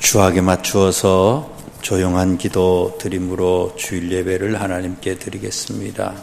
주악에 맞추어서 조용한 기도 드림으로 주일 예배를 하나님께 드리겠습니다.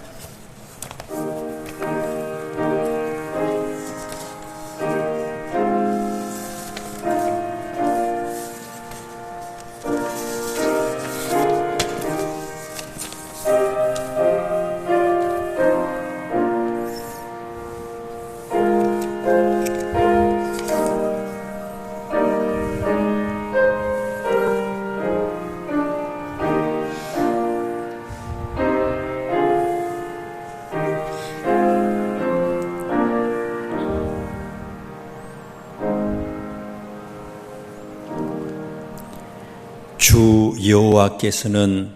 주 여호와께서는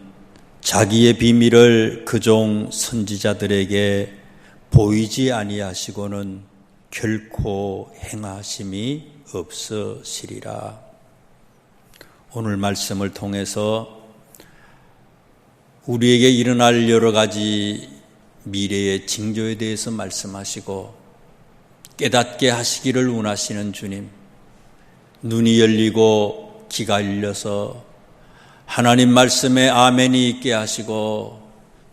자기의 비밀을 그종 선지자들에게 보이지 아니하시고는 결코 행하심이 없으시리라. 오늘 말씀을 통해서 우리에게 일어날 여러 가지 미래의 징조에 대해서 말씀하시고 깨닫게 하시기를 원하시는 주님, 눈이 열리고 귀가 열려서 하나님 말씀에 아멘이 있게 하시고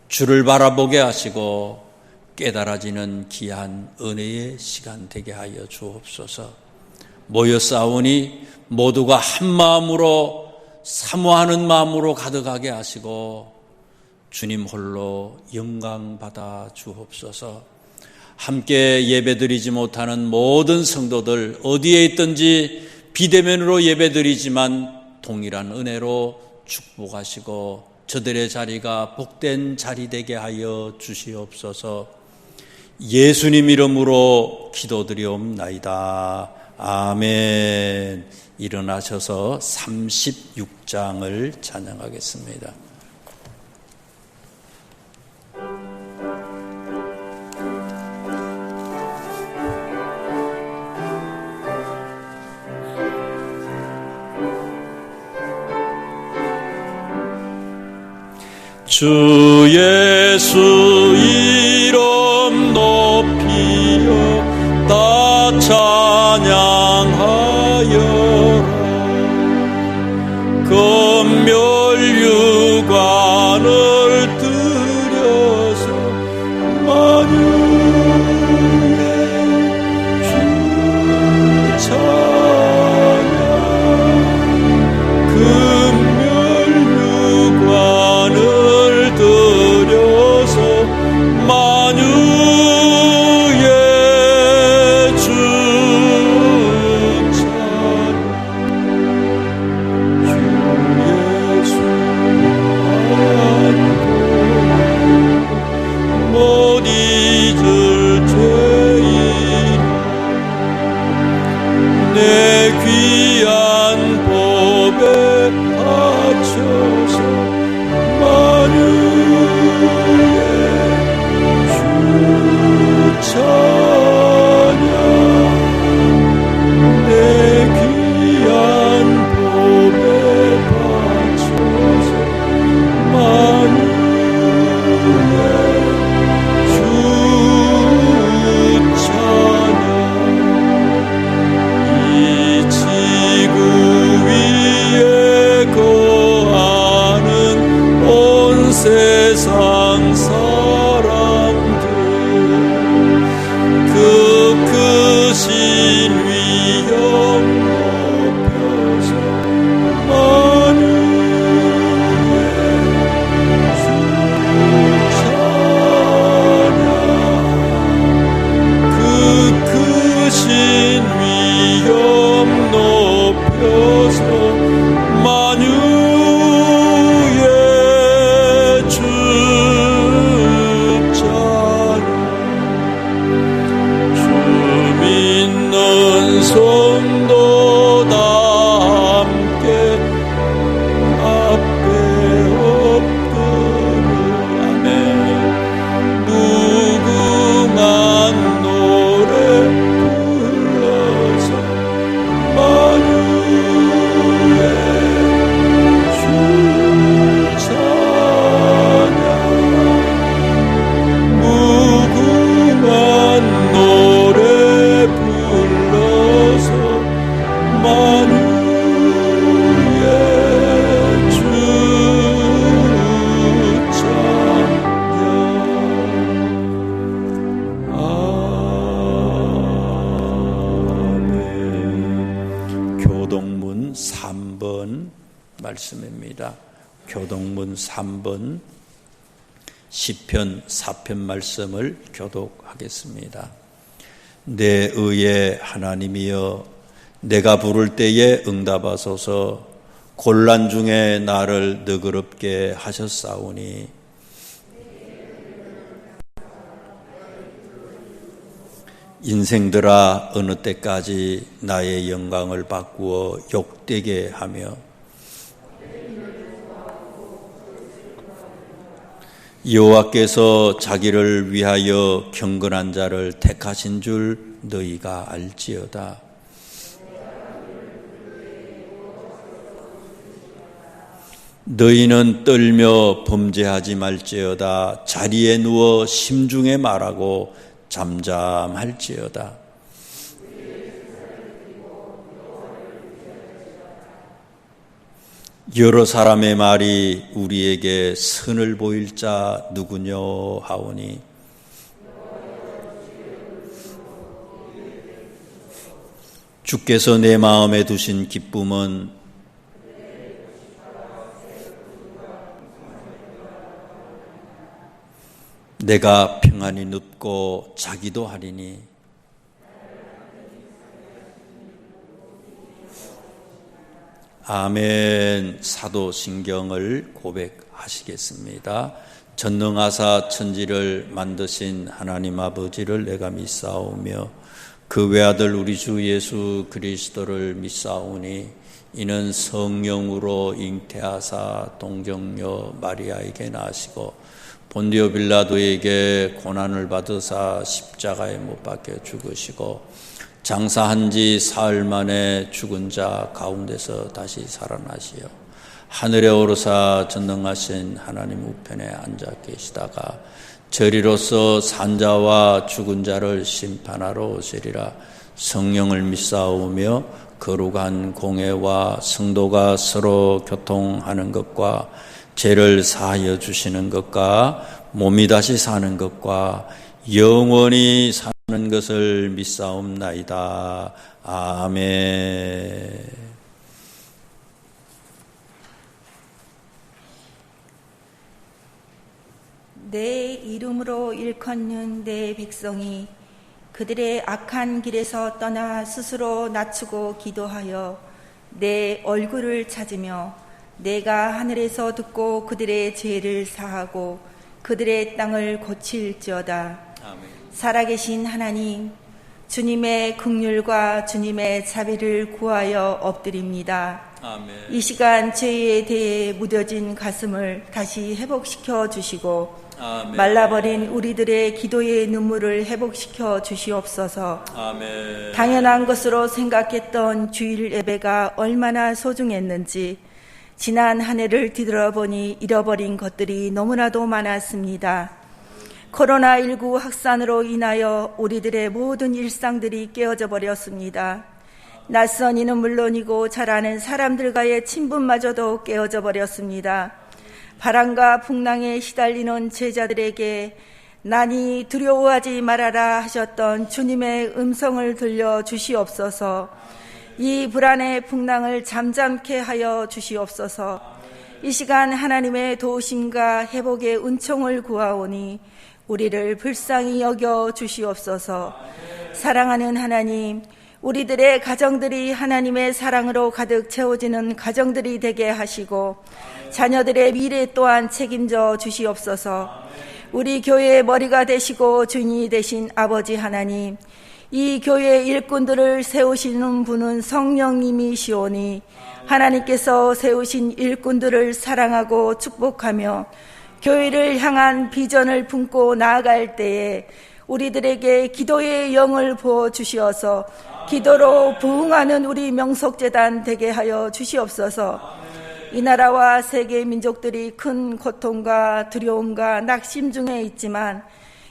주를 바라보게 하시고 깨달아지는 귀한 은혜의 시간 되게 하여 주옵소서. 모여 싸우니 모두가 한 마음으로 사모하는 마음으로 가득하게 하시고 주님 홀로 영광 받아 주옵소서. 함께 예배드리지 못하는 모든 성도들 어디에 있든지 비대면으로 예배드리지만 동일한 은혜로 축복하시고 저들의 자리가 복된 자리 되게 하여 주시옵소서. 예수님 이름으로 기도드리옵나이다. 아멘. 일어나셔서 36장을 찬양하겠습니다. 주 예수 이름 높이어 다 찬양하여라. 금멸유관을 들여서 만유의 주 찬양. 금멸유관을 들여서 만유의 주 찬양. 주 예수 안고 못 잊을 죄인아 내 귀한 법에 바쳐서 만유의 주 찬양. 내 귀한 법에 바쳐서 만유의 주 찬양. 잊지 말씀입니다. 교독문 3번 시편 4편 말씀을 교독하겠습니다. 내 의의 하나님이여, 내가 부를 때에 응답하소서. 곤란 중에 나를 너그럽게 하셨사오니 인생들아, 어느 때까지 나의 영광을 바꾸어 욕되게 하며 여호와께서 자기를 위하여 경건한 자를 택하신 줄 너희가 알지어다. 너희는 떨며 범죄하지 말지어다. 자리에 누워 심중에 말하고 잠잠할지어다. 여러 사람의 말이 우리에게 선을 보일 자 누구뇨 하오니 주께서 내 마음에 두신 기쁨은 내가 평안히 눕고 자기도 하리니 아멘. 사도신경을 고백하시겠습니다. 전능하사 천지를 만드신 하나님 아버지를 내가 믿사오며 그 외아들 우리 주 예수 그리스도를 믿사오니 이는 성령으로 잉태하사 동정녀 마리아에게 나시고 본디오 빌라도에게 고난을 받으사 십자가에 못 박혀 죽으시고 장사한 지 사흘 만에 죽은 자 가운데서 다시 살아나시어 하늘에 오르사 전능하신 하나님 우편에 앉아 계시다가 저리로서 산자와 죽은 자를 심판하러 오시리라. 성령을 믿사오며 거룩한 공회와 성도가 서로 교통하는 것과 죄를 사하여 주시는 것과 몸이 다시 사는 것과 영원히 사는 것을 믿사옵나이다. 아멘. 내 이름으로 일컫는 내 백성이 그들의 악한 길에서 떠나 스스로 낮추고 기도하여 내 얼굴을 찾으며 내가 하늘에서 듣고 그들의 죄를 사하고 그들의 땅을 고칠지어다. 아멘. 살아계신 하나님, 주님의 긍휼과 주님의 자비를 구하여 엎드립니다. 아멘. 이 시간 죄에 대해 무뎌진 가슴을 다시 회복시켜 주시고 아멘. 말라버린 우리들의 기도의 눈물을 회복시켜 주시옵소서. 아멘. 당연한 것으로 생각했던 주일 예배가 얼마나 소중했는지 지난 한 해를 뒤돌아보니 잃어버린 것들이 너무나도 많았습니다. 코로나19 확산으로 인하여 우리들의 모든 일상들이 깨어져 버렸습니다. 낯선 이는 물론이고 잘 아는 사람들과의 친분마저도 깨어져 버렸습니다. 바람과 풍랑에 시달리는 제자들에게 나니 두려워하지 말아라 하셨던 주님의 음성을 들려 주시옵소서. 이 불안의 풍랑을 잠잠케 하여 주시옵소서. 이 시간 하나님의 도우심과 회복의 은총을 구하오니 우리를 불쌍히 여겨 주시옵소서. 사랑하는 하나님, 우리들의 가정들이 하나님의 사랑으로 가득 채워지는 가정들이 되게 하시고 자녀들의 미래 또한 책임져 주시옵소서. 우리 교회의 머리가 되시고 주인이 되신 아버지 하나님, 이 교회의 일꾼들을 세우시는 분은 성령님이시오니 하나님께서 세우신 일꾼들을 사랑하고 축복하며 교회를 향한 비전을 품고 나아갈 때에 우리들에게 기도의 영을 부어주시어서 기도로 부응하는 우리 명석재단 되게 하여 주시옵소서. 이 나라와 세계 민족들이 큰 고통과 두려움과 낙심 중에 있지만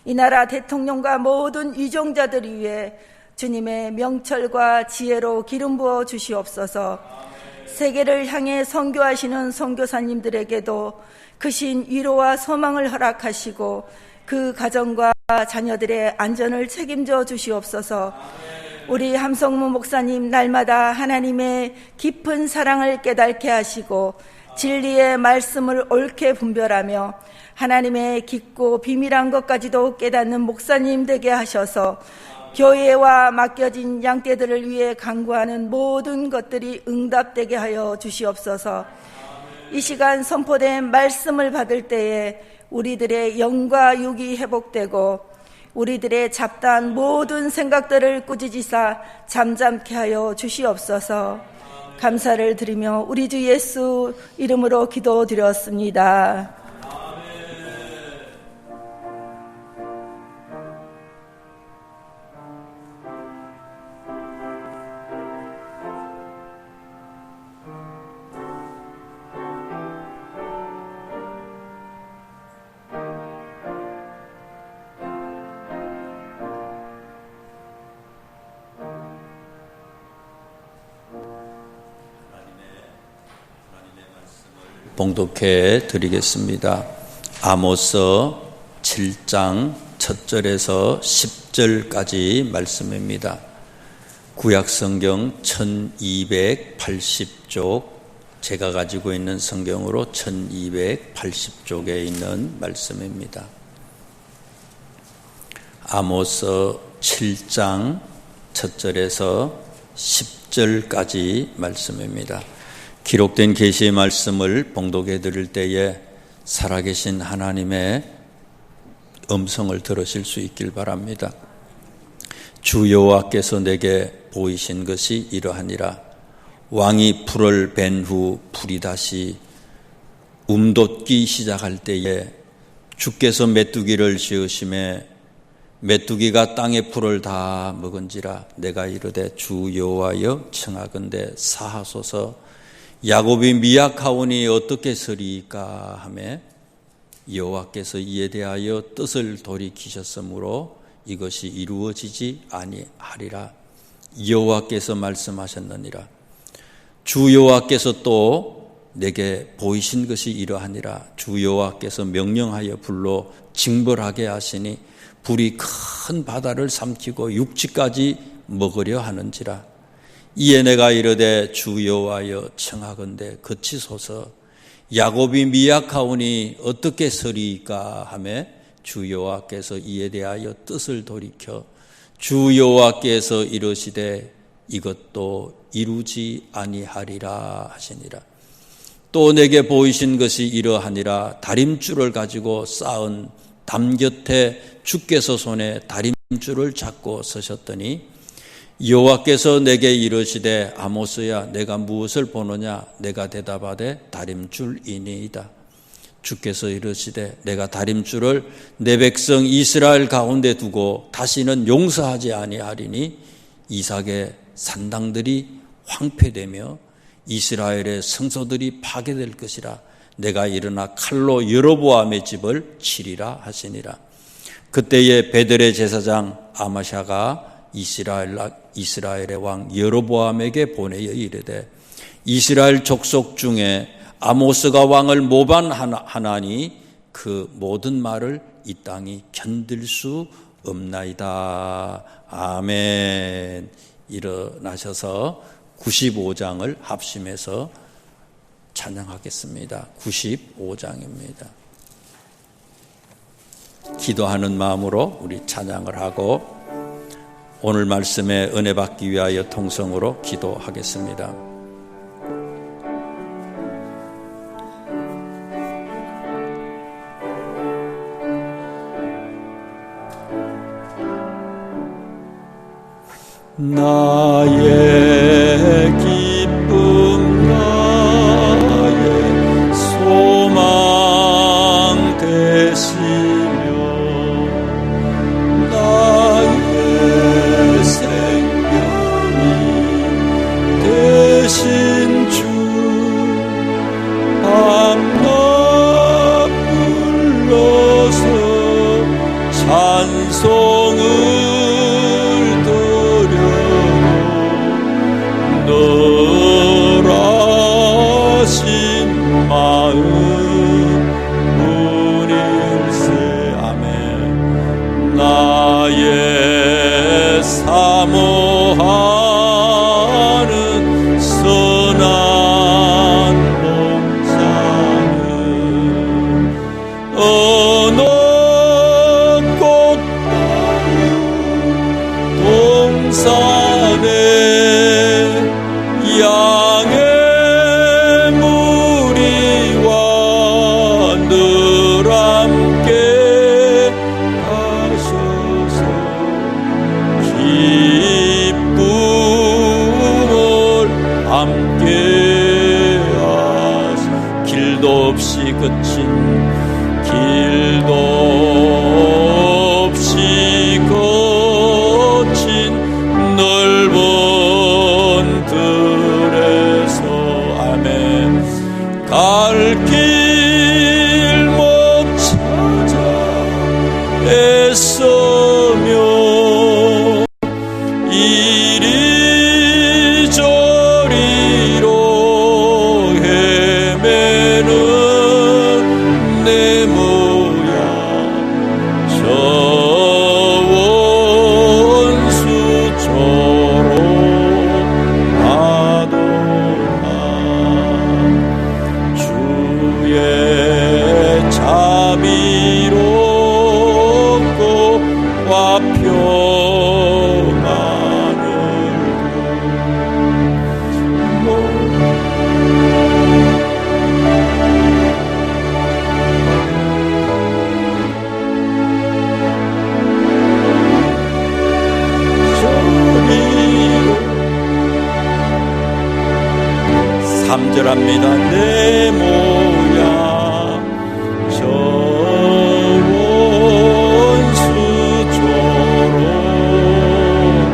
이 나라 대통령과 모든 위종자들을 위해 주님의 명철과 지혜로 기름 부어 주시옵소서. 세계를 향해 선교하시는 선교사님들에게도 크신 위로와 소망을 허락하시고 그 가정과 자녀들의 안전을 책임져 주시옵소서. 우리 함성무 목사님 날마다 하나님의 깊은 사랑을 깨닫게 하시고 진리의 말씀을 옳게 분별하며 하나님의 깊고 비밀한 것까지도 깨닫는 목사님 되게 하셔서 교회와 맡겨진 양떼들을 위해 간구하는 모든 것들이 응답되게 하여 주시옵소서. 이 시간 선포된 말씀을 받을 때에 우리들의 영과 육이 회복되고 우리들의 잡다한 모든 생각들을 꾸짖으사 잠잠케 하여 주시옵소서. 감사를 드리며 우리 주 예수 이름으로 기도드렸습니다. 봉독해 드리겠습니다. 아모스 7장 1절에서 10절까지 말씀입니다. 구약성경 1280쪽, 제가 가지고 있는 성경으로 1280쪽에 있는 말씀입니다. 아모스 7장 1절에서 10절까지 말씀입니다. 기록된 계시의 말씀을 봉독해 드릴 때에 살아계신 하나님의 음성을 들으실 수 있길 바랍니다. 주 여호와께서 내게 보이신 것이 이러하니라. 왕이 풀을 벤 후 풀이 다시 움돋기 시작할 때에 주께서 메뚜기를 지으심에 메뚜기가 땅의 풀을 다 먹은지라. 내가 이르되 주 여호와여 청하건대 사하소서. 야곱이 미약하오니 어떻게 서리이까 하매 여호와께서 이에 대하여 뜻을 돌이키셨으므로 이것이 이루어지지 아니하리라. 여호와께서 말씀하셨느니라. 주 여호와께서 또 내게 보이신 것이 이러하니라. 주 여호와께서 명령하여 불로 징벌하게 하시니 불이 큰 바다를 삼키고 육지까지 먹으려 하는지라. 이에 내가 이르되 주 여호와여 청하건대 그치소서. 야곱이 미약하오니 어떻게 서리이까 하매 주 여호와께서 이에 대하여 뜻을 돌이켜 주 여호와께서 이르시되 이것도 이루지 아니하리라 하시니라. 또 내게 보이신 것이 이러하니라. 다림줄을 가지고 쌓은 담 곁에 주께서 손에 다림줄을 잡고 서셨더니 여호와께서 내게 이르시되 아모스야 내가 무엇을 보느냐. 내가 대답하되 다림줄이니이다. 주께서 이르시되 내가 다림줄을 내 백성 이스라엘 가운데 두고 다시는 용서하지 아니하리니 이삭의 산당들이 황폐되며 이스라엘의 성소들이 파괴될 것이라. 내가 일어나 칼로 여로보암의 집을 치리라 하시니라. 그때에 베델의 제사장 아마샤가 이스라엘의 왕 여로보암에게 보내어 이르되 이스라엘 족속 중에 아모스가 왕을 모반하나니 그 모든 말을 이 땅이 견딜 수 없나이다. 아멘. 일어나셔서 95장을 합심해서 찬양하겠습니다. 95장입니다. 기도하는 마음으로 우리 찬양을 하고 오늘 말씀에 은혜 받기 위하여 통성으로 기도하겠습니다. 나의 기쁨 나의 소망 되시며 나의 생명이 되신 주 밤낮 불러서 찬송을 드려요. 양의 무리와 늘 함께 하소서. 기쁨을 함께 하소서. 길도 없이 그친 넓은 들에서 아멘. 갈 길 못 찾아 애쓰며 이리저리로 헤매는 내 모양 저 원수처럼 하도다. 주의 자비롭고 와 평안을 삼절합니다. 내 모양 저 원수처럼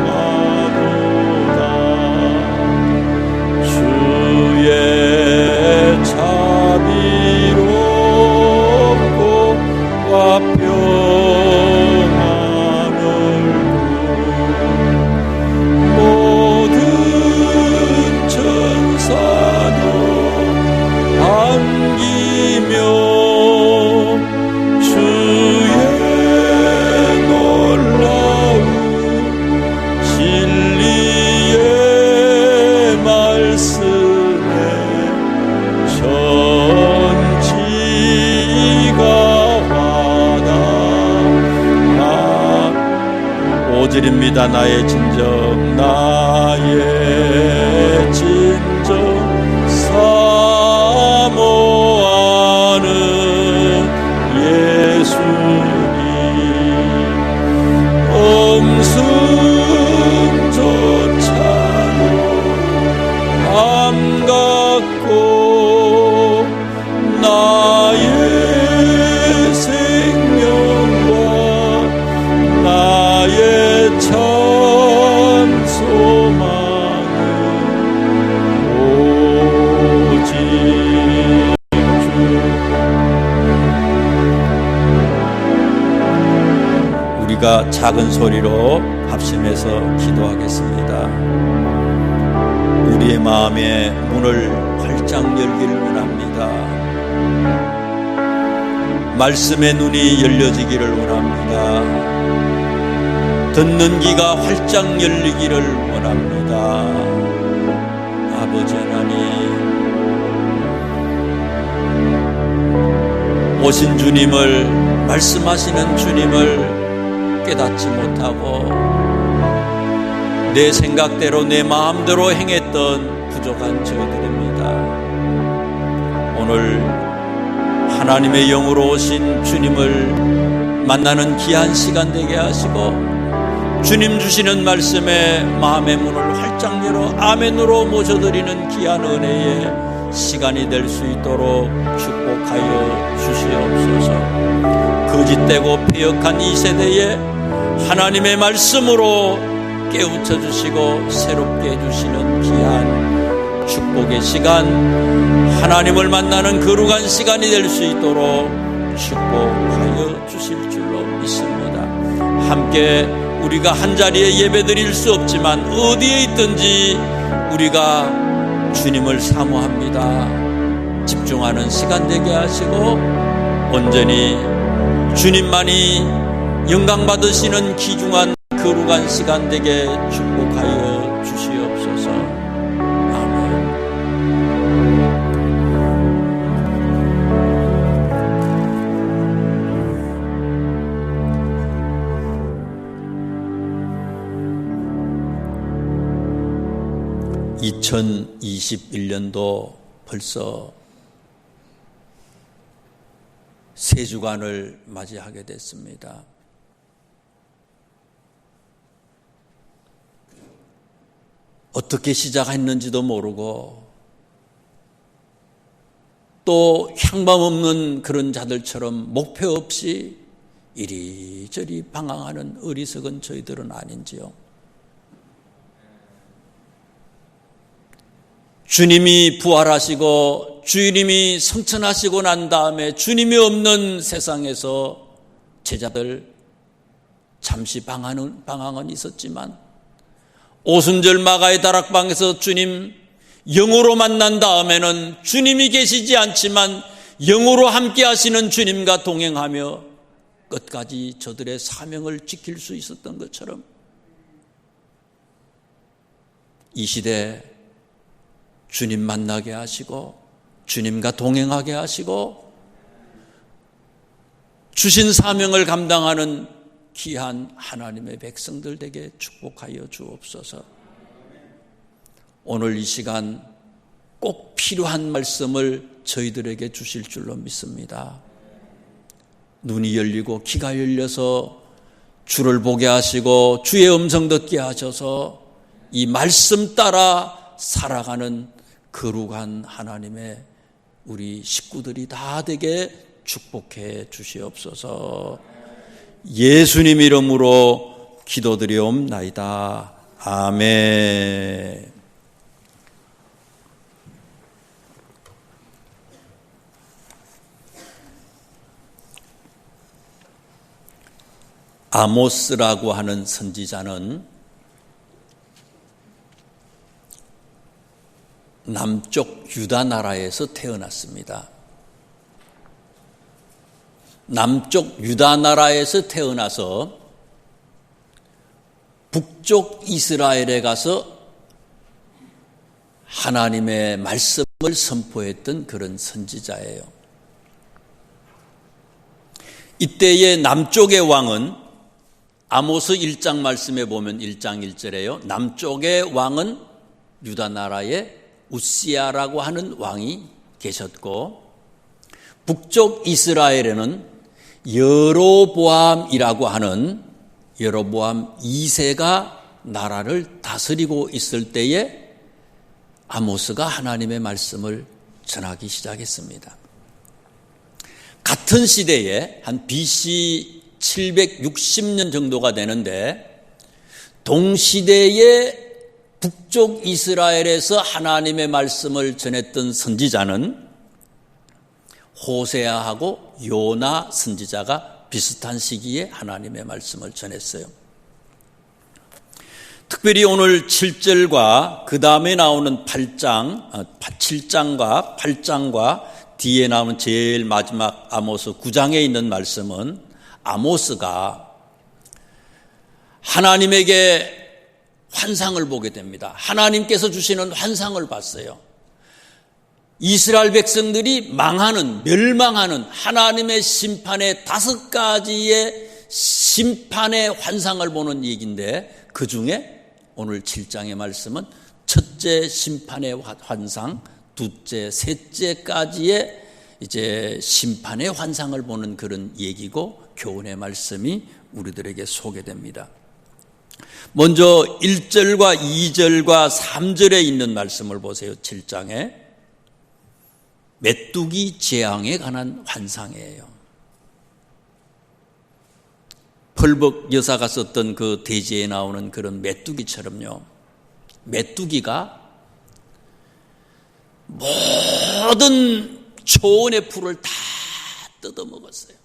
하도다. 주의 자비롭고 와 평안을 모든 천사도 반기며 주의 놀라운 진리의 말씀에 전지가 와닿아. 오절입니다. 나의 진정 나의 진정 사모하는 예수님. 엄승조차도 안갖고 나의 생명과 나의 참 소망은 오직 주. 우리가 작은 소리로 합심해서 기도하겠습니다. 우리의 마음의 문을 활짝 열기를 원합니다. 말씀의 눈이 열려지기를 원합니다. 듣는 귀가 활짝 열리기를 원합니다. 아버지 하나님, 오신 주님을, 말씀하시는 주님을 깨닫지 못하고 내 생각대로 내 마음대로 행했던 부족한 저희들입니다. 오늘 하나님의 영으로 오신 주님을 만나는 귀한 시간 되게 하시고 주님 주시는 말씀에 마음의 문을 활짝 열어 아멘으로 모셔드리는 귀한 은혜의 시간이 될 수 있도록 축복하여 주시옵소서. 거짓되고 패역한 이 세대에 하나님의 말씀으로 깨우쳐 주시고 새롭게 해주시는 귀한 축복의 시간, 하나님을 만나는 거룩한 시간이 될 수 있도록 축복하여 주실 줄로 믿습니다. 함께 우리가 한자리에 예배드릴 수 없지만 어디에 있든지 우리가 주님을 사모합니다. 집중하는 시간 되게 하시고 온전히 주님만이 영광 받으시는 귀중한 거룩한 시간 되게 축복하여 주시옵소서. 아멘. 2021년도 벌써 새 주간을 맞이하게 됐습니다. 어떻게 시작했는지도 모르고 또 향방 없는 그런 자들처럼 목표 없이 이리저리 방황하는 어리석은 저희들은 아닌지요. 주님이 부활하시고 주님이 성천하시고 난 다음에 주님이 없는 세상에서 제자들 잠시 방황은 있었지만 오순절 마가의 다락방에서 주님 영으로 만난 다음에는 주님이 계시지 않지만 영으로 함께 하시는 주님과 동행하며 끝까지 저들의 사명을 지킬 수 있었던 것처럼 이 시대 주님 만나게 하시고 주님과 동행하게 하시고 주신 사명을 감당하는 귀한 하나님의 백성들 되게 축복하여 주옵소서. 오늘 이 시간 꼭 필요한 말씀을 저희들에게 주실 줄로 믿습니다. 눈이 열리고 귀가 열려서 주를 보게 하시고 주의 음성 듣게 하셔서 이 말씀 따라 살아가는 거룩한 하나님의 우리 식구들이 다 되게 축복해 주시옵소서. 예수님 이름으로 기도드리옵나이다. 아멘. 아모스라고 하는 선지자는 남쪽 유다 나라에서 태어났습니다. 남쪽 유다 나라에서 태어나서 북쪽 이스라엘에 가서 하나님의 말씀을 선포했던 그런 선지자예요. 이때의 남쪽의 왕은 아모스 1장 말씀에 보면 1장 1절에요. 남쪽의 왕은 유다 나라의 우시야라고 하는 왕이 계셨고 북쪽 이스라엘에는 여로보암이라고 하는 여로보암 2세가 나라를 다스리고 있을 때에 아모스가 하나님의 말씀을 전하기 시작했습니다. 같은 시대에 한 BC 760년 정도가 되는데 동시대에 북쪽 이스라엘에서 하나님의 말씀을 전했던 선지자는 호세아하고 요나 선지자가 비슷한 시기에 하나님의 말씀을 전했어요. 특별히 오늘 7절과 그 다음에 나오는 7장과 8장과 뒤에 나오는 제일 마지막 아모스 9장에 있는 말씀은 아모스가 하나님에게 환상을 보게 됩니다. 하나님께서 주시는 환상을 봤어요. 이스라엘 백성들이 멸망하는 하나님의 심판의 5가지의 심판의 환상을 보는 얘기인데 그 중에 오늘 7장의 말씀은 첫째 심판의 환상, 둘째, 셋째까지의 이제 심판의 환상을 보는 그런 얘기고 교훈의 말씀이 우리들에게 소개됩니다. 먼저 1절과 2절과 3절에 있는 말씀을 보세요. 7장에 메뚜기 재앙에 관한 환상이에요. 펄벅 여사가 썼던 그 대지에 나오는 그런 메뚜기처럼요. 메뚜기가 모든 초원의 풀을 다 뜯어먹었어요.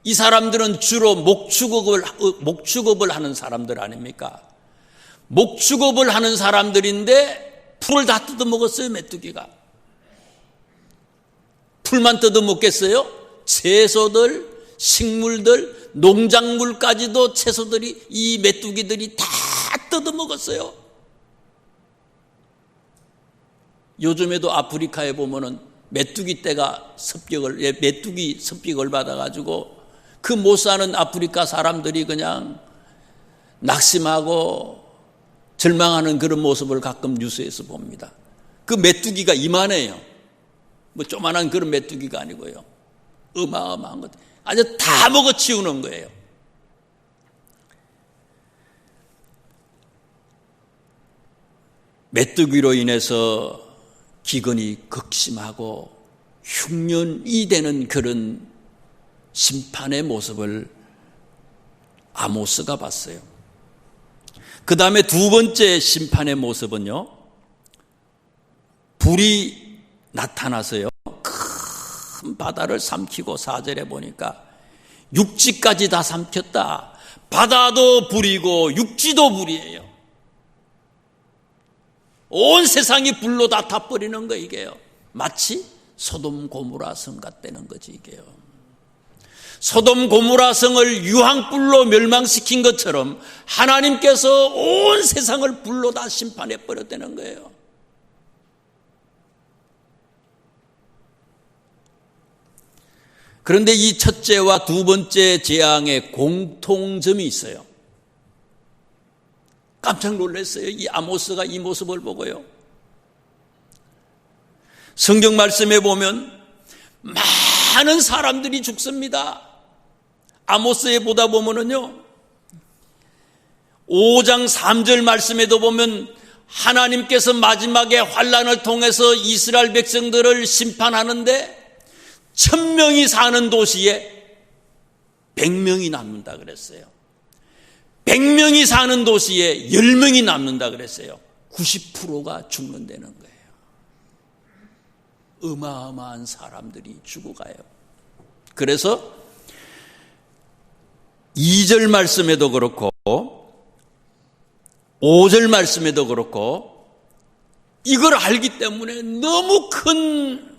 이 사람들은 주로 목축업을 하는 사람들 아닙니까? 목축업을 하는 사람들인데 풀을 다 뜯어먹었어요. 메뚜기가. 풀만 뜯어먹겠어요? 채소들, 식물들, 농작물까지도 채소들이 이 메뚜기들이 다 뜯어먹었어요. 요즘에도 아프리카에 보면은 메뚜기 습격을 받아가지고 그 못 사는 아프리카 사람들이 그냥 낙심하고 절망하는 그런 모습을 가끔 뉴스에서 봅니다. 그 메뚜기가 이만해요. 뭐 조만한 그런 메뚜기가 아니고요. 어마어마한 것. 아주 다 먹어치우는 거예요. 메뚜기로 인해서 기근이 극심하고 흉년이 되는 그런 심판의 모습을 아모스가 봤어요. 그 다음에 두 번째 심판의 모습은요, 불이 나타나서요, 큰 바다를 삼키고 4절에 보니까 육지까지 다 삼켰다. 바다도 불이고 육지도 불이에요. 온 세상이 불로 다 타버리는 거 이게요. 마치 소돔 고모라 성 같다는 거지 이게요. 소돔 고모라 성을 유황불로 멸망시킨 것처럼 하나님께서 온 세상을 불로 다 심판해 버렸다는 거예요. 그런데 이 첫째와 두 번째 재앙의 공통점이 있어요. 깜짝 놀랐어요. 이 아모스가 이 모습을 보고요. 성경 말씀에 보면 많은 사람들이 죽습니다. 아모스에 보다 보면은요, 5장 3절 말씀에도 보면 하나님께서 마지막에 환난을 통해서 이스라엘 백성들을 심판하는데 1000명이 사는 도시에 100명이 남는다 그랬어요. 100명이 사는 도시에 10명이 남는다 그랬어요. 90%가 죽는다는 거예요. 어마어마한 사람들이 죽어가요. 그래서 2절 말씀에도 그렇고 5절 말씀에도 그렇고 이걸 알기 때문에 너무 큰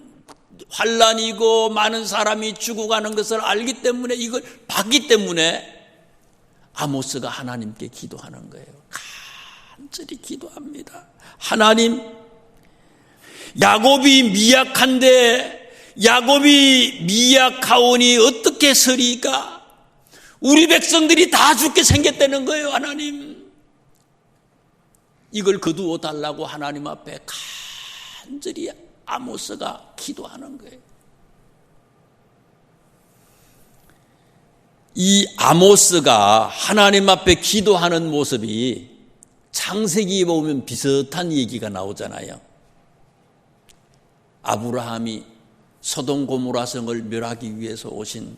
환난이고 많은 사람이 죽어가는 것을 알기 때문에 이걸 봤기 때문에 아모스가 하나님께 기도하는 거예요. 간절히 기도합니다. 하나님, 야곱이 미약한데 야곱이 미약하오니 어떻게 서리까? 우리 백성들이 다 죽게 생겼다는 거예요. 하나님, 이걸 거두어 달라고 하나님 앞에 간절히 아모스가 기도하는 거예요. 이 아모스가 하나님 앞에 기도하는 모습이 창세기에 보면 비슷한 얘기가 나오잖아요. 아브라함이 소돔 고모라 성을 멸하기 위해서 오신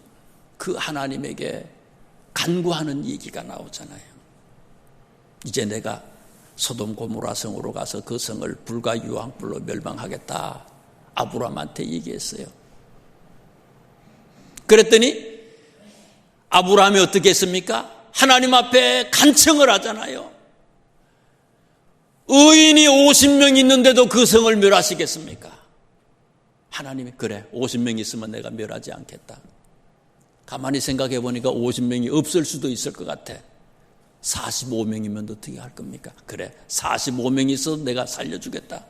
그 하나님에게 간구하는 얘기가 나오잖아요. 이제 내가 소돔 고모라 성으로 가서 그 성을 불과 유황불로 멸망하겠다. 아브라함한테 얘기했어요. 그랬더니 아브라함이 어떻게 했습니까? 하나님 앞에 간청을 하잖아요. 의인이 50명 있는데도 그 성을 멸하시겠습니까? 하나님이 그래, 50명 있으면 내가 멸하지 않겠다. 가만히 생각해 보니까 50명이 없을 수도 있을 것 같아. 45명이면 어떻게 할 겁니까? 그래, 45명이 있어도 내가 살려주겠다.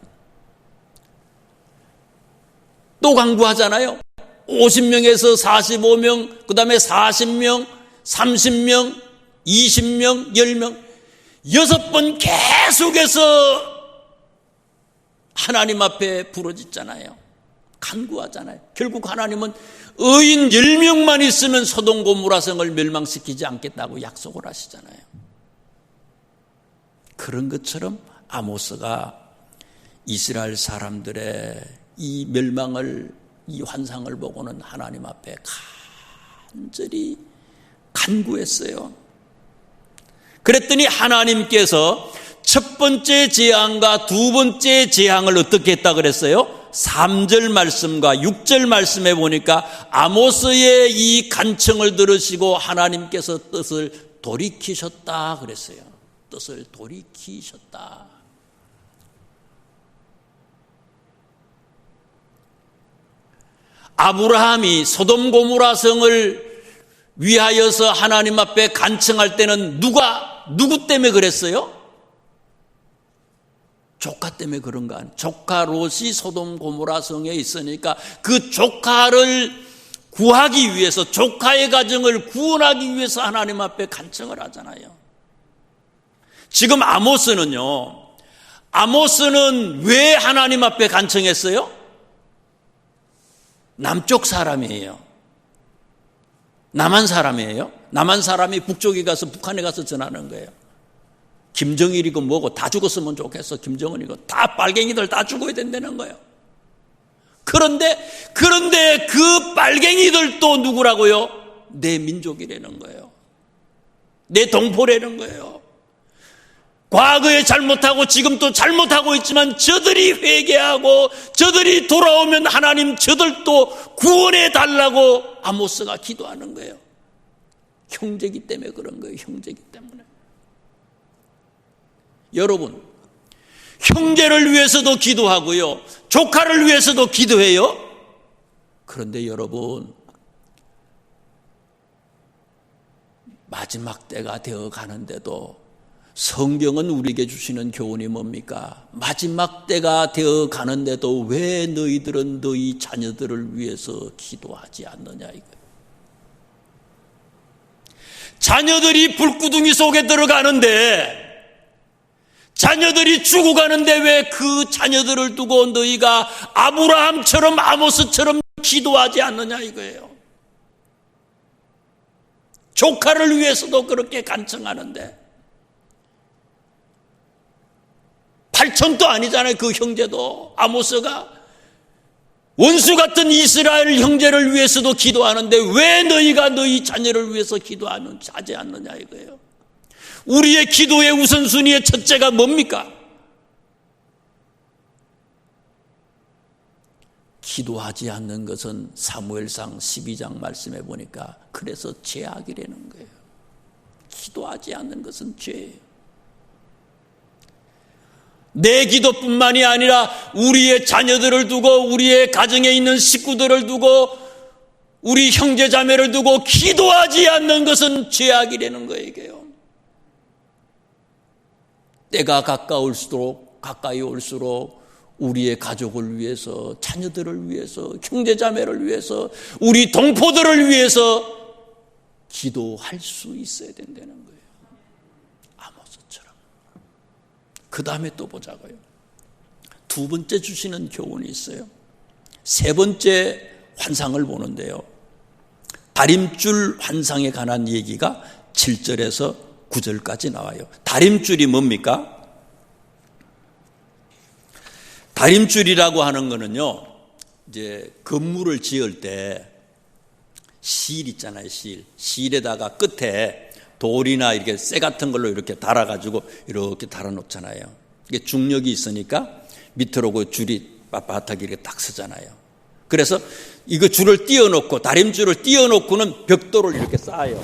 또 강구하잖아요. 50명에서 45명, 그 다음에 40명, 30명, 20명, 10명 6번 계속해서 하나님 앞에 부르짖잖아요. 간구하잖아요. 결국 하나님은 의인 10명만 있으면 소돔 고모라 성을 멸망시키지 않겠다고 약속을 하시잖아요. 그런 것처럼 아모스가 이스라엘 사람들의 이 멸망을, 이 환상을 보고는 하나님 앞에 간절히 간구했어요. 그랬더니 하나님께서 첫 번째 재앙과 두 번째 재앙을 어떻게 했다 그랬어요? 3절 말씀과 6절 말씀에 보니까 아모스의 이 간청을 들으시고 하나님께서 뜻을 돌이키셨다 그랬어요. 뜻을 돌이키셨다. 아브라함이 소돔 고모라 성을 위하여서 하나님 앞에 간청할 때는 누구 때문에 그랬어요? 조카 때문에 그런 거 아니에요. 조카 롯이 소돔 고모라 성에 있으니까 그 조카를 구하기 위해서, 조카의 가정을 구원하기 위해서 하나님 앞에 간청을 하잖아요. 지금 아모스는 왜 하나님 앞에 간청했어요? 남쪽 사람이에요. 남한 사람이에요. 남한 사람이 북쪽에 가서 북한에 가서 전하는 거예요. 김정일이고 뭐고 다 죽었으면 좋겠어. 김정은이고 다 빨갱이들 다 죽어야 된다는 거예요. 그런데 그 빨갱이들도 누구라고요? 내 민족이라는 거예요. 내 동포라는 거예요. 과거에 잘못하고 지금 또 잘못하고 있지만 저들이 회개하고 저들이 돌아오면 하나님 저들도 구원해 달라고 아모스가 기도하는 거예요. 형제기 때문에 그런 거예요. 형제기 때문에. 여러분, 형제를 위해서도 기도하고요. 조카를 위해서도 기도해요. 그런데 여러분, 마지막 때가 되어 가는데도 성경은 우리에게 주시는 교훈이 뭡니까? 마지막 때가 되어 가는데도 왜 너희들은 너희 자녀들을 위해서 기도하지 않느냐 이거예요. 자녀들이 불구덩이 속에 들어가는데, 자녀들이 죽어가는데 왜 그 자녀들을 두고 너희가 아브라함처럼 아모스처럼 기도하지 않느냐 이거예요. 조카를 위해서도 그렇게 간청하는데, 8천도 아니잖아요. 그 형제도. 아모스가 원수 같은 이스라엘 형제를 위해서도 기도하는데 왜 너희가 너희 자녀를 위해서 기도하지 않느냐 이거예요. 우리의 기도의 우선순위의 첫째가 뭡니까? 기도하지 않는 것은 사무엘상 12장 말씀해 보니까 그래서 죄악이라는 거예요. 기도하지 않는 것은 죄예요. 내 기도뿐만이 아니라 우리의 자녀들을 두고 우리의 가정에 있는 식구들을 두고 우리 형제 자매를 두고 기도하지 않는 것은 죄악이라는 거예요. 때가 가까이 올수록 우리의 가족을 위해서, 자녀들을 위해서, 형제 자매를 위해서, 우리 동포들을 위해서 기도할 수 있어야 된다는 거예요. 아모스처럼. 그 다음에 또 보자고요. 두 번째 주시는 교훈이 있어요. 세 번째 환상을 보는데요. 다림줄 환상에 관한 얘기가 7절에서 9절까지 나와요. 다림줄이 뭡니까? 다림줄이라고 하는 거는요, 이제 건물을 지을 때 실 있잖아요, 실. 실에다가 끝에 돌이나 이렇게 쇠 같은 걸로 이렇게 달아가지고 이렇게 달아놓잖아요. 이게 중력이 있으니까 밑으로 그 줄이 빳빳하게 이렇게 딱 서잖아요. 그래서 이거 줄을 띄워놓고, 다림줄을 띄워놓고는 벽돌을 이렇게 쌓아요.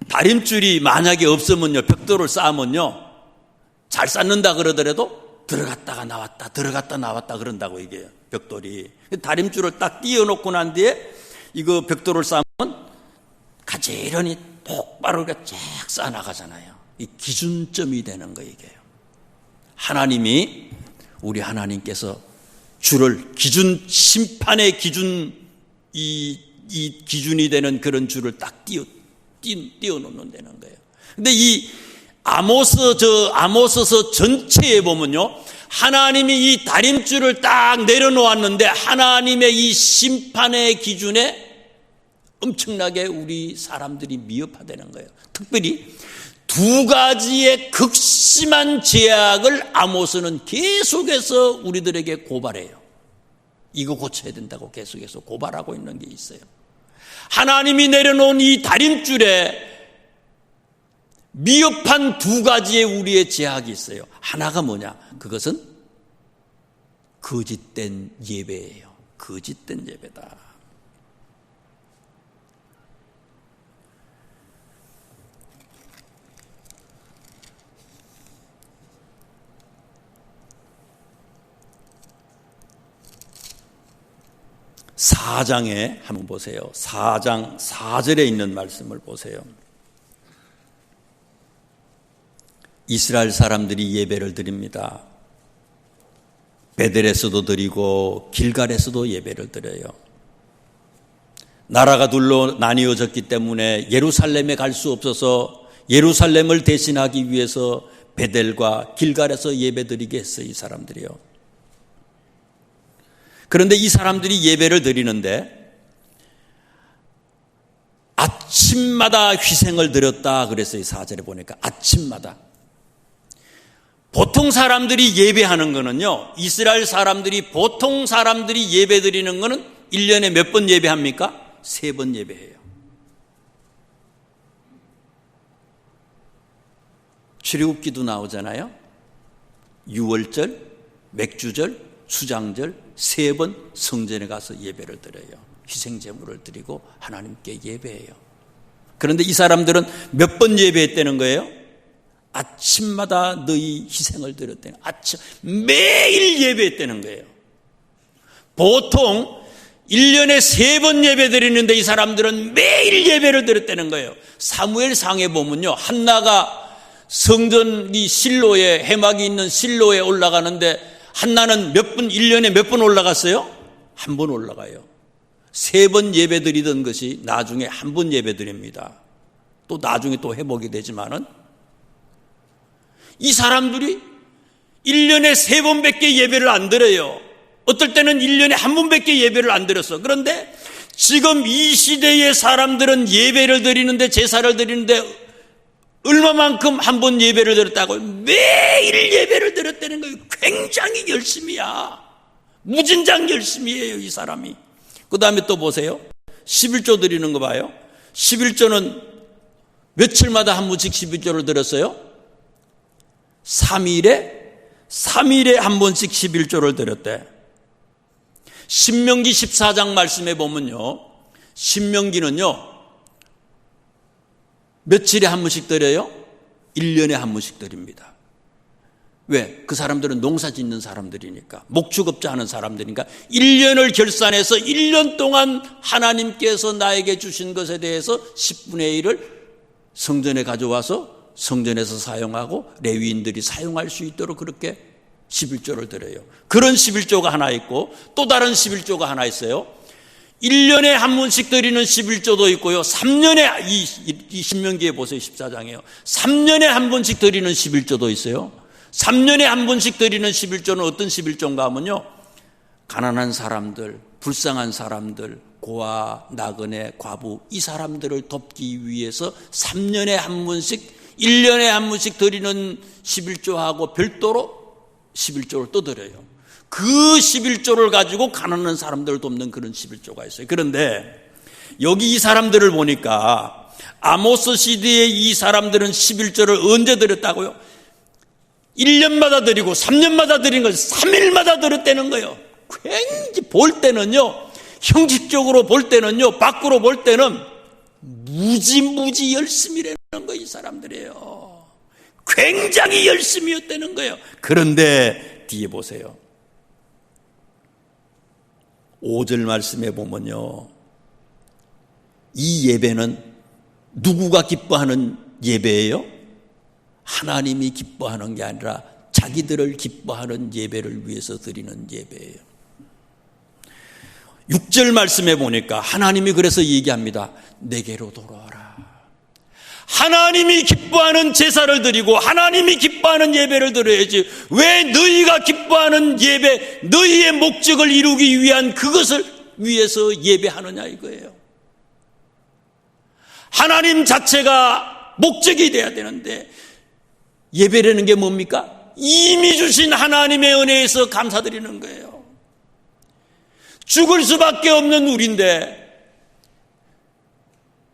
다림줄이 만약에 없으면요, 벽돌을 쌓으면요, 잘 쌓는다 그러더라도 들어갔다가 나왔다, 들어갔다 나왔다 그런다고 이게 벽돌이. 다림줄을 딱 띄워놓고 난 뒤에 이거 벽돌을 쌓으면 가지런히 똑바로 이렇게 쫙 쌓아나가잖아요. 이 기준점이 되는 거예요, 이게요. 하나님이, 우리 하나님께서 줄을 심판의 기준, 이 기준이 되는 그런 줄을 딱 띄워놓는다는 거예요. 근데 이 아모스서 전체에 보면요, 하나님이 이 다림줄을 딱 내려놓았는데 하나님의 이 심판의 기준에 엄청나게 우리 사람들이 미흡하다는 거예요. 특별히 두 가지의 극심한 죄악을 아모스는 계속해서 우리들에게 고발해요. 이거 고쳐야 된다고 계속해서 고발하고 있는 게 있어요. 하나님이 내려놓은 이 다림줄에 미흡한 두 가지의 우리의 죄악이 있어요. 하나가 뭐냐? 그것은 거짓된 예배예요. 거짓된 예배다. 사장에 한번 보세요. 4장 4절에 있는 말씀을 보세요. 이스라엘 사람들이 예배를 드립니다. 베델에서도 드리고 길갈에서도 예배를 드려요. 나라가 둘로 나뉘어졌기 때문에 예루살렘에 갈 수 없어서 예루살렘을 대신하기 위해서 베델과 길갈에서 예배드리게 했어요. 이 사람들이요. 그런데 이 사람들이 예배를 드리는데 아침마다 희생을 드렸다 그랬어요. 4절에 보니까 아침마다. 보통 사람들이 예배하는 거는요, 이스라엘 사람들이 보통 사람들이 예배 드리는 거는 1년에 몇 번 예배합니까? 3번 예배해요. 출애굽기도 나오잖아요. 유월절, 맥주절, 수장절 3번 성전에 가서 예배를 드려요. 희생제물을 드리고 하나님께 예배해요. 그런데 이 사람들은 몇 번 예배했다는 거예요? 아침마다 너희 희생을 드렸다는, 아침 매일 예배했다는 거예요. 보통 1년에 3번 예배 드리는데 이 사람들은 매일 예배를 드렸다는 거예요. 사무엘상에 보면요, 한나가 성전 이 실로에, 해막이 있는 실로에 올라가는데 한나는 1년에 몇 번 올라갔어요? 1번 올라가요. 3번 예배 드리던 것이 나중에 1번 예배 드립니다. 또 나중에 또 회복이 되지만은 이 사람들이 1년에 3번밖에 예배를 안 드려요. 어떨 때는 1년에 1번밖에 예배를 안 드렸어. 그런데 지금 이 시대의 사람들은 예배를 드리는데, 제사를 드리는데 얼마만큼 1번 예배를 드렸다고요? 매일 예배를 드렸다는 거예요. 굉장히 열심이야. 무진장 열심이에요, 이 사람이. 그 다음에 또 보세요. 11조 드리는 거 봐요. 11조는 며칠마다 한 번씩 11조를 드렸어요? 3일에 한 번씩 11조를 드렸대. 신명기 14장 말씀에 보면요, 신명기는요 며칠에 한 번씩 드려요? 1년에 한 번씩 드립니다. 왜? 그 사람들은 농사 짓는 사람들이니까, 목축업자 하는 사람들이니까 1년을 결산해서 1년 동안 하나님께서 나에게 주신 것에 대해서 10분의 1을 성전에 가져와서 성전에서 사용하고 레위인들이 사용할 수 있도록 그렇게 11조를 드려요. 그런 11조가 하나 있고 또 다른 11조가 하나 있어요. 1년에 한 번씩 드리는 11조도 있고요. 3년에, 이 신명기에 보세요. 14장이에요. 3년에 한 번씩 드리는 11조도 있어요. 3년에 한 번씩 드리는 11조는 어떤 11조인가 하면요, 가난한 사람들, 불쌍한 사람들, 고아, 나그네, 과부, 이 사람들을 돕기 위해서 3년에 한 번씩, 1년에 한 번씩 드리는 11조하고 별도로 11조를 또 드려요. 그 11조를 가지고 가난한 사람들을 돕는 그런 11조가 있어요. 그런데 여기 이 사람들을 보니까 아모스 시대에 이 사람들은 11조를 언제 드렸다고요? 1년마다 드리고 3년마다 드린 걸 3일마다 드렸다는 거예요. 굉장히 볼 때는요, 형식적으로 볼 때는요, 밖으로 볼 때는 무지 열심히라는 거예요. 이 사람들이에요. 굉장히 열심히였다는 거예요. 그런데 뒤에 보세요. 5절 말씀에 보면요, 이 예배는 누구가 기뻐하는 예배예요? 하나님이 기뻐하는 게 아니라 자기들을 기뻐하는 예배를 위해서 드리는 예배예요. 6절 말씀에 보니까 하나님이 그래서 얘기합니다. 내게로 돌아와라. 하나님이 기뻐하는 제사를 드리고 하나님이 기뻐하는 예배를 드려야지, 왜 너희가 기뻐하는 예배, 너희의 목적을 이루기 위한 그것을 위해서 예배하느냐 이거예요. 하나님 자체가 목적이 돼야 되는데 예배라는 게 뭡니까? 이미 주신 하나님의 은혜에서 감사드리는 거예요. 죽을 수밖에 없는 우리인데,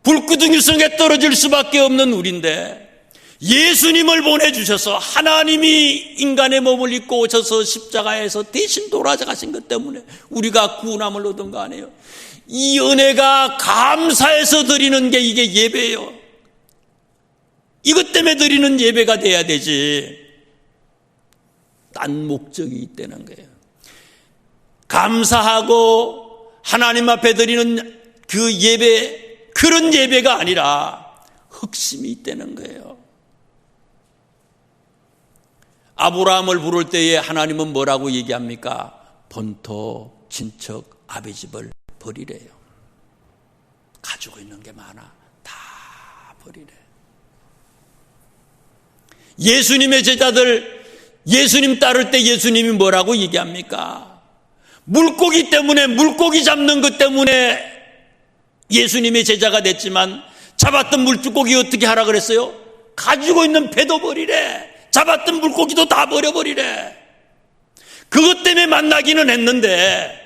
불구덩이 속에 떨어질 수밖에 없는 우리인데 예수님을 보내주셔서 하나님이 인간의 몸을 입고 오셔서 십자가에서 대신 돌아가신 것 때문에 우리가 구원함을 얻은 거 아니에요? 이 은혜가 감사해서 드리는 게 이게 예배예요. 이것 때문에 드리는 예배가 돼야 되지, 딴 목적이 있다는 거예요. 감사하고 하나님 앞에 드리는 그 예배, 그런 예배가 아니라 흑심이 있다는 거예요. 아브라함을 부를 때에 하나님은 뭐라고 얘기합니까? 본토, 친척, 아비집을 버리래요. 가지고 있는 게 많아, 다 버리래. 예수님의 제자들, 예수님 따를 때 예수님이 뭐라고 얘기합니까? 물고기 때문에, 물고기 잡는 것 때문에 예수님의 제자가 됐지만 잡았던 물고기 어떻게 하라 그랬어요? 가지고 있는 배도 버리래. 잡았던 물고기도 다 버려버리래. 그것 때문에 만나기는 했는데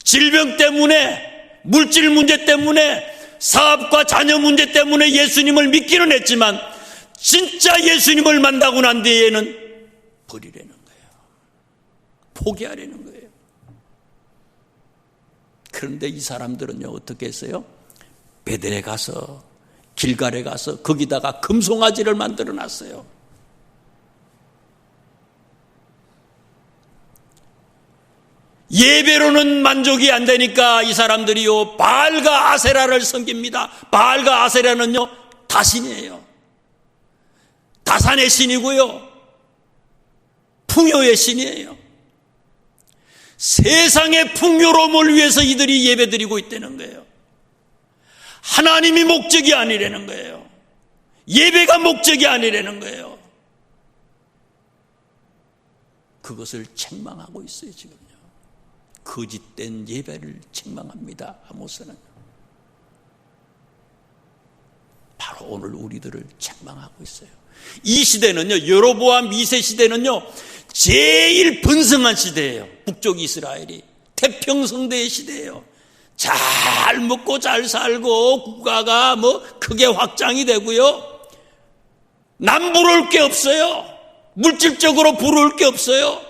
질병 때문에, 물질 문제 때문에, 사업과 자녀 문제 때문에 예수님을 믿기는 했지만 진짜 예수님을 만나고 난 뒤에는 버리려는 거예요. 포기하려는 거예요. 그런데 이 사람들은요, 어떻게 했어요? 베델에 가서, 길갈에 가서 거기다가 금송아지를 만들어 놨어요. 예배로는 만족이 안 되니까 이 사람들이요, 바알과 아세라를 섬깁니다. 바알과 아세라는요, 다신이에요. 다산의 신이고요, 풍요의 신이에요. 세상의 풍요로움을 위해서 이들이 예배드리고 있다는 거예요. 하나님이 목적이 아니라는 거예요. 예배가 목적이 아니라는 거예요. 그것을 책망하고 있어요, 지금요. 거짓된 예배를 책망합니다, 아모스는. 바로 오늘 우리들을 책망하고 있어요. 이 시대는요, 여로보암 2세 시대는요, 제일 번성한 시대예요. 북쪽 이스라엘이 태평성대의 시대예요. 잘 먹고 잘 살고 국가가 크게 확장이 되고요, 남 부러울 게 없어요. 물질적으로 부러울 게 없어요.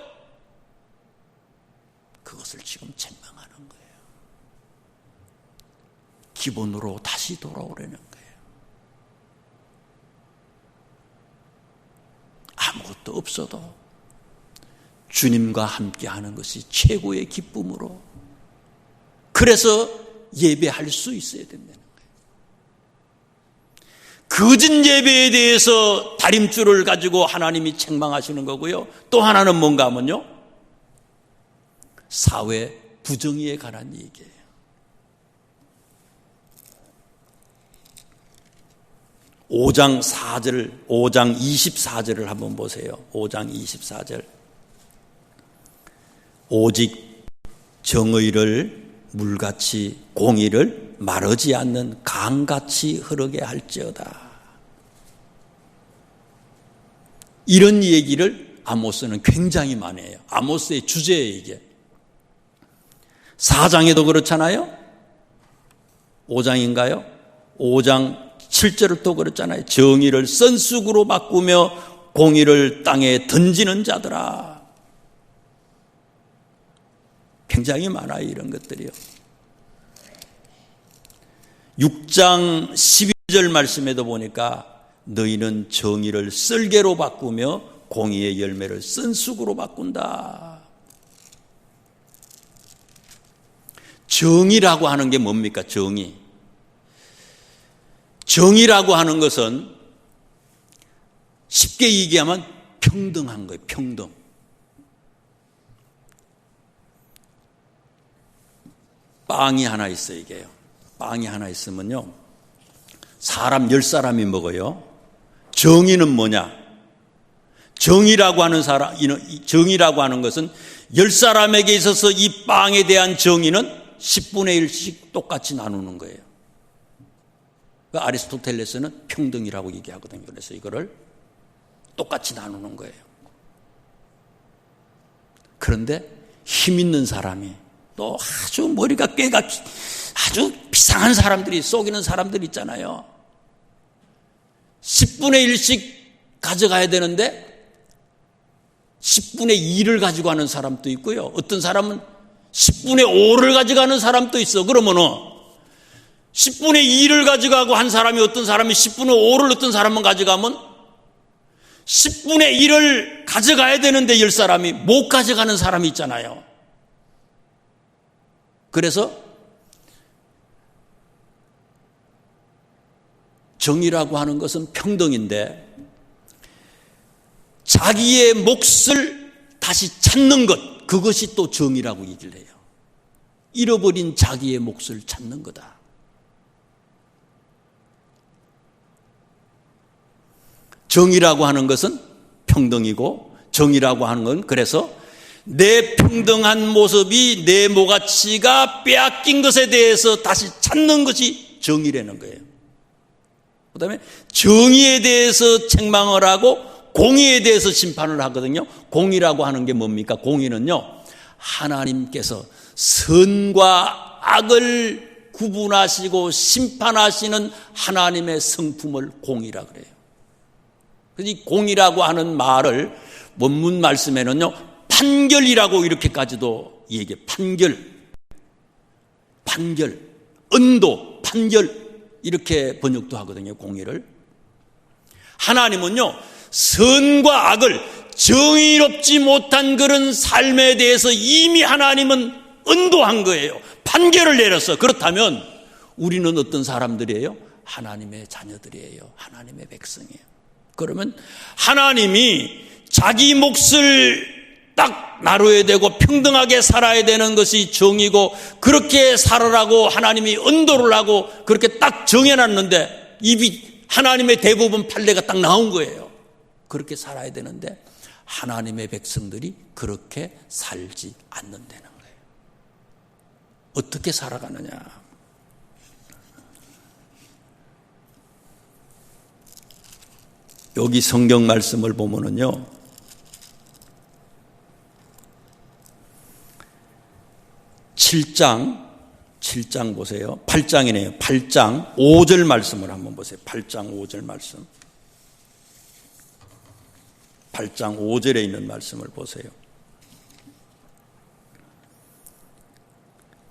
그것을 지금 책망하는 거예요. 기본으로 다시 돌아오려는 거예요. 아무것도 없어도 주님과 함께 하는 것이 최고의 기쁨으로, 그래서 예배할 수 있어야 된다는 거예요. 거짓 예배에 대해서 다림줄을 가지고 하나님이 책망하시는 거고요. 또 하나는 뭔가 하면요, 사회 부정의에 관한 얘기예요. 5장 24절을 한번 보세요. 5장 24절. 오직 정의를 물같이, 공의를 마르지 않는 강같이 흐르게 할지어다. 이런 얘기를 아모스는 굉장히 많이 해요. 아모스의 주제예요, 이게. 4장에도 그렇잖아요. 5장인가요? 5장 7절을 또 그랬잖아요. 정의를 선쑥으로 바꾸며 공의를 땅에 던지는 자들아. 굉장히 많아요, 이런 것들이요. 6장 12절 말씀에도 보니까 너희는 정의를 썰개로 바꾸며 공의의 열매를 선쑥으로 바꾼다. 정의라고 하는 게 뭡니까? 정의라고 하는 것은 쉽게 얘기하면 평등한 거예요. 평등. 빵이 하나 있어요, 이게요. 빵이 하나 있으면요, 사람 10사람이 먹어요. 정의는 뭐냐? 정의라고 하는 것은 10사람에게 있어서 이 빵에 대한 정의는 10분의 1씩 똑같이 나누는 거예요. 아리스토텔레스는 평등이라고 얘기하거든요. 그래서 이거를 똑같이 나누는 거예요. 그런데 힘 있는 사람이, 또 아주 머리가 꽤가 아주 비상한 사람들이, 속이는 사람들 있잖아요. 10분의 1씩 가져가야 되는데 10분의 2를 가지고 가는 사람도 있고요. 어떤 사람은 10분의 5를 가져가는 사람도 있어. 그러면은 10분의 2를 가져가고 한 사람이, 어떤 사람이 10분의 5를 어떤 사람은 가져가면 10분의 1을 가져가야 되는데 10사람이 못 가져가는 사람이 있잖아요. 그래서 정의라고 하는 것은 평등인데, 자기의 몫을 다시 찾는 것, 그것이 또 정의라고 얘기를 해요. 잃어버린 자기의 몫을 찾는 거다. 정의라고 하는 것은 평등이고, 정의라고 하는 건 그래서 내 평등한 모습이 내 모가치가 빼앗긴 것에 대해서 다시 찾는 것이 정의라는 거예요. 그 다음에 정의에 대해서 책망을 하고 공의에 대해서 심판을 하거든요. 공의라고 하는 게 뭡니까? 공의는요, 하나님께서 선과 악을 구분하시고 심판하시는 하나님의 성품을 공의라 그래요. 그래서 이 공의라고 하는 말을 원문 말씀에는요, 판결이라고 이렇게까지도 얘기해요. 판결, 언도, 판결 이렇게 번역도 하거든요. 공의를. 하나님은요, 선과 악을 정의롭지 못한 그런 삶에 대해서 이미 하나님은 언도한 거예요. 판결을 내렸어. 그렇다면 우리는 어떤 사람들이에요? 하나님의 자녀들이에요. 하나님의 백성이에요. 그러면 하나님이 자기 몫을 딱 나눠야 되고 평등하게 살아야 되는 것이 정의고, 그렇게 살아라고 하나님이 언도를 하고 그렇게 딱 정해놨는데 입이 하나님의 대부분 판례가 딱 나온 거예요. 그렇게 살아야 되는데 하나님의 백성들이 그렇게 살지 않는다는 거예요. 어떻게 살아가느냐? 여기 성경 말씀을 보면은요, 7장 보세요. 8장이네요. 8장 5절 말씀을 한번 보세요. 8장 5절 말씀. 8장 5절에 있는 말씀을 보세요.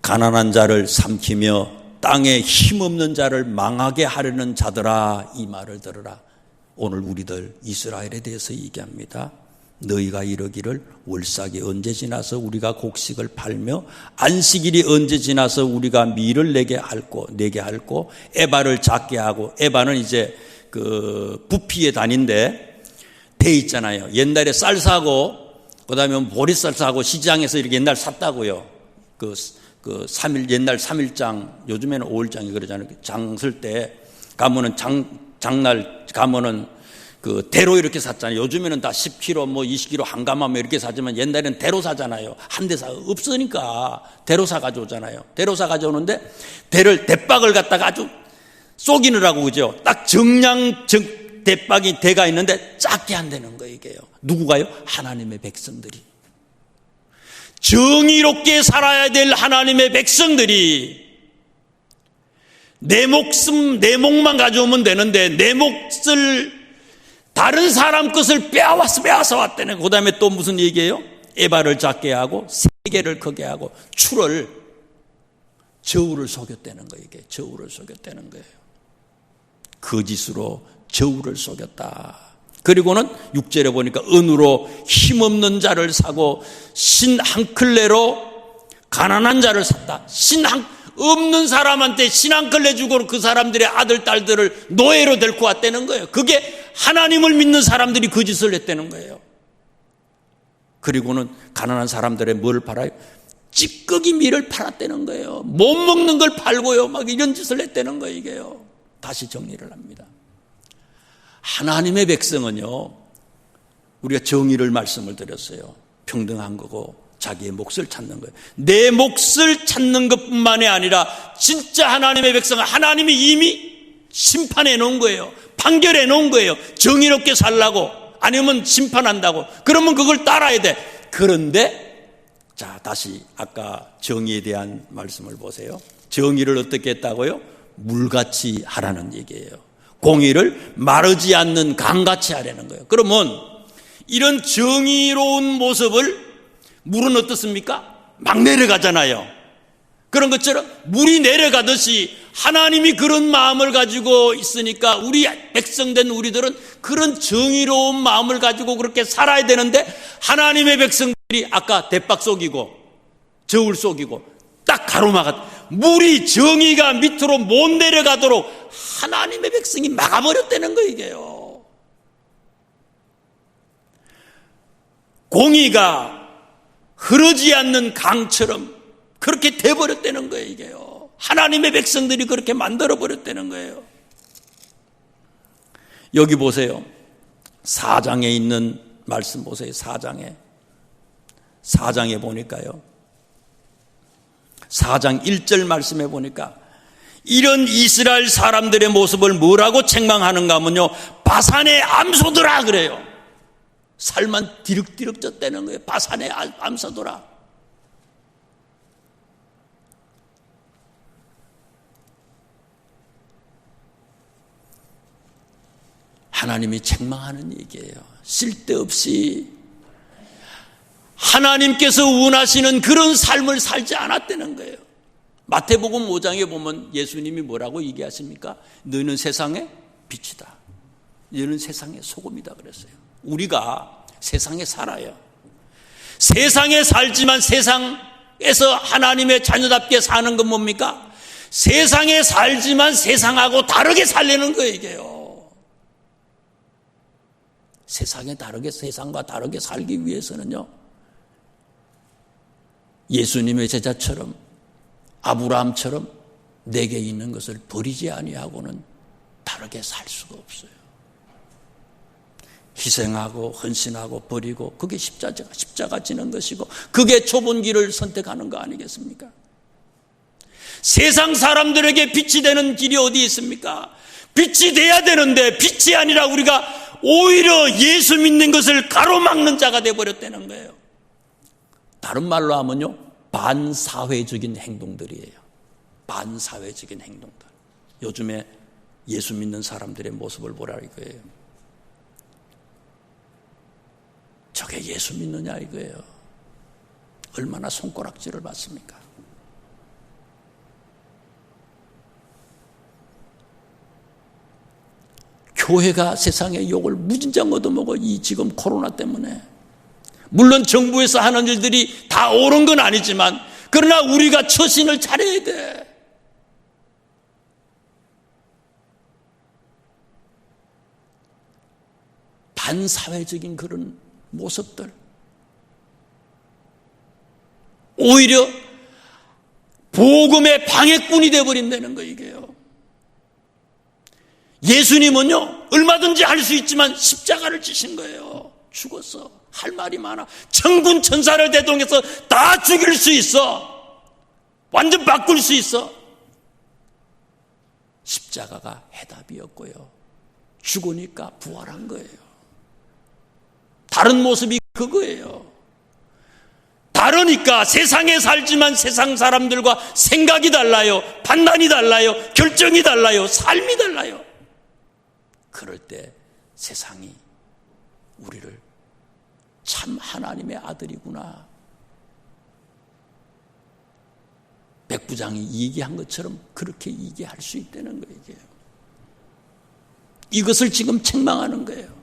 가난한 자를 삼키며 땅에 힘없는 자를 망하게 하려는 자들아, 이 말을 들으라. 오늘 우리들 이스라엘에 대해서 얘기합니다. 너희가 이러기를 월삭이 언제 지나서 우리가 곡식을 팔며 안식일이 언제 지나서 우리가 밀을 내게 할고 에바를 작게 하고, 에바는 이제 그 부피의 단위인데 돼 있잖아요. 옛날에 쌀 사고 그다음에 보리쌀 사고 시장에서 이렇게 옛날 샀다고요. 그 3일, 옛날 3일장, 요즘에는 5일장이 그러잖아요. 장 쓸 때 가면은 장날 가면은 그 대로 이렇게 샀잖아요. 요즘에는 다 10kg, 뭐 20kg 한 가마면 이렇게 사지만 옛날에는 대로 사잖아요. 한 대 사 없으니까 대로 사 가져오잖아요. 대로 사 가져오는데 대박을 갖다가 아주 쏘기느라고, 그죠? 딱 대박이 대가 있는데 작게 한다는 거예요, 이게요. 누구가요? 하나님의 백성들이. 정의롭게 살아야 될 하나님의 백성들이 내 몫만 가져오면 되는데 내 몫을 다른 사람 것을 빼앗아 왔다는. 그 다음에 또 무슨 얘기예요? 에바를 작게 하고 세계를 크게 하고 저울을 속였다는 거예요. 이게 저울을 속였다는 거예요. 거짓으로 저울을 속였다. 그리고는 6절에 보니까 은으로 힘없는 자를 사고 신 한 클레로 가난한 자를 샀다. 없는 사람한테 신 한 클레 주고 그 사람들의 아들, 딸들을 노예로 데리고 왔다는 거예요. 그게 하나님을 믿는 사람들이 거짓을 했다는 거예요. 그리고는 가난한 사람들의 뭘 팔아요? 찌꺼기 밀을 팔았다는 거예요. 못 먹는 걸 팔고요. 막 이런 짓을 했다는 거예요, 이게요. 다시 정리를 합니다. 하나님의 백성은요, 우리가 정의를 말씀을 드렸어요. 평등한 거고 자기의 몫을 찾는 거예요. 내 몫을 찾는 것뿐만이 아니라 진짜 하나님의 백성은 하나님이 이미 심판해 놓은 거예요. 판결해 놓은 거예요. 정의롭게 살라고, 아니면 심판한다고. 그러면 그걸 따라야 돼. 그런데 자, 다시 아까 정의에 대한 말씀을 보세요. 정의를 어떻게 했다고요? 물같이 하라는 얘기예요. 공의를 마르지 않는 강같이 하라는 거예요. 그러면 이런 정의로운 모습을, 물은 어떻습니까? 막 내려가잖아요. 그런 것처럼 물이 내려가듯이 하나님이 그런 마음을 가지고 있으니까 우리 백성된 우리들은 그런 정의로운 마음을 가지고 그렇게 살아야 되는데, 하나님의 백성들이 아까 대박 속이고 저울 속이고 딱 가로막았. 물이, 정의가 밑으로 못 내려가도록 하나님의 백성이 막아버렸다는 거예요, 이게요. 공의가 흐르지 않는 강처럼 그렇게 돼버렸다는 거예요, 이게요. 하나님의 백성들이 그렇게 만들어버렸다는 거예요. 여기 보세요. 4장에 있는 말씀 보세요. 4장에 보니까요. 4장 1절 말씀에 보니까 이런 이스라엘 사람들의 모습을 뭐라고 책망하는가 하면요, 바산의 암소들아 그래요. 살만 디륵디륵 쪘다는 거예요. 바산의 암소들아. 하나님이 책망하는 얘기예요. 쓸데없이 하나님께서 원하시는 그런 삶을 살지 않았다는 거예요. 마태복음 5장에 보면 예수님이 뭐라고 얘기하십니까? 너희는 세상의 빛이다. 너희는 세상의 소금이다 그랬어요. 우리가 세상에 살아요. 세상에 살지만 세상에서 하나님의 자녀답게 사는 건 뭡니까? 세상에 살지만 세상하고 다르게 살려는 거예요, 이게요. 세상과 다르게 살기 위해서는요, 예수님의 제자처럼 아브라함처럼 내게 있는 것을 버리지 아니하고는 다르게 살 수가 없어요. 희생하고 헌신하고 버리고 그게 십자가 지는 것이고 그게 좁은 길을 선택하는 거 아니겠습니까? 세상 사람들에게 빛이 되는 길이 어디 있습니까? 빛이 돼야 되는데 빛이 아니라 우리가 오히려 예수 믿는 것을 가로막는 자가 되어버렸다는 거예요. 다른 말로 하면요, 반사회적인 행동들이에요. 반사회적인 행동들. 요즘에 예수 믿는 사람들의 모습을 보라 이거예요. 저게 예수 믿느냐 이거예요. 얼마나 손가락질을 받습니까? 교회가 세상의 욕을 무진장 얻어먹어, 이 지금 코로나 때문에. 물론 정부에서 하는 일들이 다 옳은 건 아니지만 그러나 우리가 처신을 잘해야 돼. 반사회적인 그런 모습들, 오히려 복음의 방해꾼이 되어버린다는 거 이게요. 예수님은요, 얼마든지 할 수 있지만 십자가를 지신 거예요. 죽었어. 할 말이 많아. 천군 천사를 대동해서 다 죽일 수 있어. 완전 바꿀 수 있어. 십자가가 해답이었고요. 죽으니까 부활한 거예요. 다른 모습이 그거예요. 다르니까 세상에 살지만 세상 사람들과 생각이 달라요. 판단이 달라요. 결정이 달라요. 삶이 달라요. 그럴 때 세상이 우리를 참 하나님의 아들이구나. 백부장이 얘기한 것처럼 그렇게 얘기할 수 있다는 거예요. 이것을 지금 책망하는 거예요.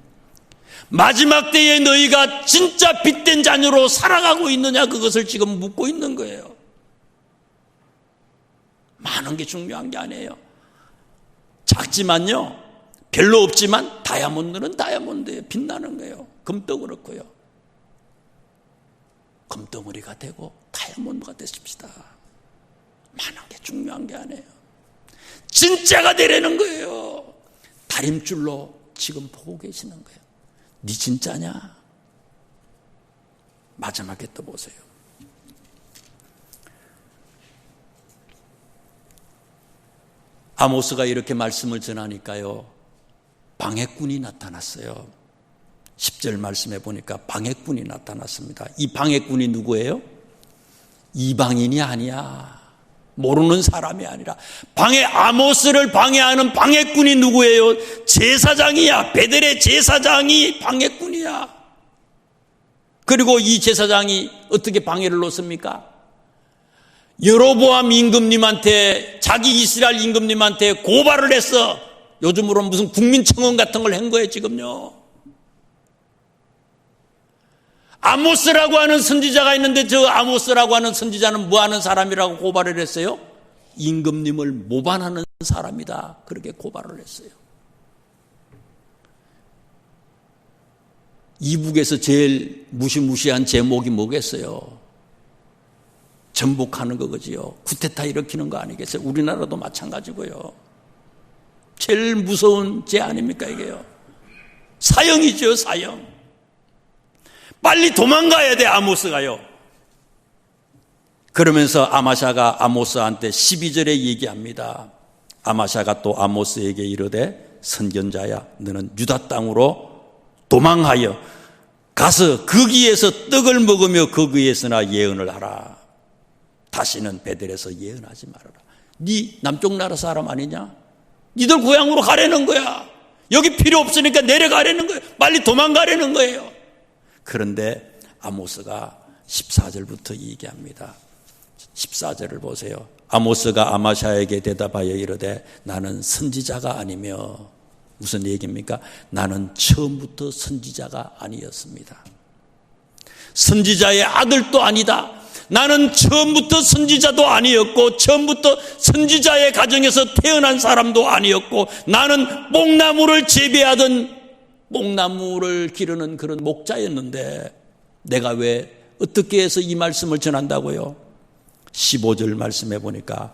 마지막 때에 너희가 진짜 빛된 자녀로 살아가고 있느냐, 그것을 지금 묻고 있는 거예요. 많은 게 중요한 게 아니에요. 작지만요, 별로 없지만 다이아몬드는 다이아몬드에 빛나는 거예요. 금도 그렇고요. 금덩어리가 되고 다이아몬드가 되십시다. 많은 게 중요한 게 아니에요. 진짜가 되라는 거예요. 다림줄로 지금 보고 계시는 거예요. 네 진짜냐? 마지막에 또 보세요. 아모스가 이렇게 말씀을 전하니까요, 방해꾼이 나타났어요. 10절 말씀해 보니까 방해꾼이 나타났습니다. 이 방해꾼이 누구예요? 이방인이 아니야. 모르는 사람이 아니라 아모스를 방해하는 방해꾼이 누구예요? 제사장이야. 베델의 제사장이 방해꾼이야. 그리고 이 제사장이 어떻게 방해를 놓습니까? 여로보암 임금님한테, 자기 이스라엘 임금님한테 고발을 했어. 요즘으로는 무슨 국민청원 같은 걸 한 거예요 지금요. 아모스라고 하는 선지자가 있는데 저 아모스라고 하는 선지자는 뭐 하는 사람이라고 고발을 했어요? 임금님을 모반하는 사람이다. 그렇게 고발을 했어요. 이북에서 제일 무시무시한 제목이 뭐겠어요? 전복하는 거지요. 쿠데타 일으키는 거 아니겠어요? 우리나라도 마찬가지고요. 제일 무서운 죄 아닙니까 이게요? 사형이죠, 사형. 빨리 도망가야 돼, 아모스가요. 그러면서 아마샤가 아모스한테 12절에 얘기합니다. 아마샤가 또 아모스에게 이르되 선견자야, 너는 유다 땅으로 도망하여 가서 거기에서 떡을 먹으며 거기에서나 예언을 하라. 다시는 베델에서 예언하지 말아라. 네 남쪽 나라 사람 아니냐? 니들 고향으로 가라는 거야. 여기 필요 없으니까 내려가라는 거예요. 빨리 도망가라는 거예요. 그런데 아모스가 14절부터 얘기합니다. 14절을 보세요. 아모스가 아마샤에게 대답하여 이르되 나는 선지자가 아니며, 무슨 얘기입니까? 나는 처음부터 선지자가 아니었습니다. 선지자의 아들도 아니다. 나는 처음부터 선지자도 아니었고 처음부터 선지자의 가정에서 태어난 사람도 아니었고 나는 뽕나무를 재배하던 뽕나무를 기르는 그런 목자였는데 내가 왜 어떻게 해서 이 말씀을 전한다고요? 15절 말씀해 보니까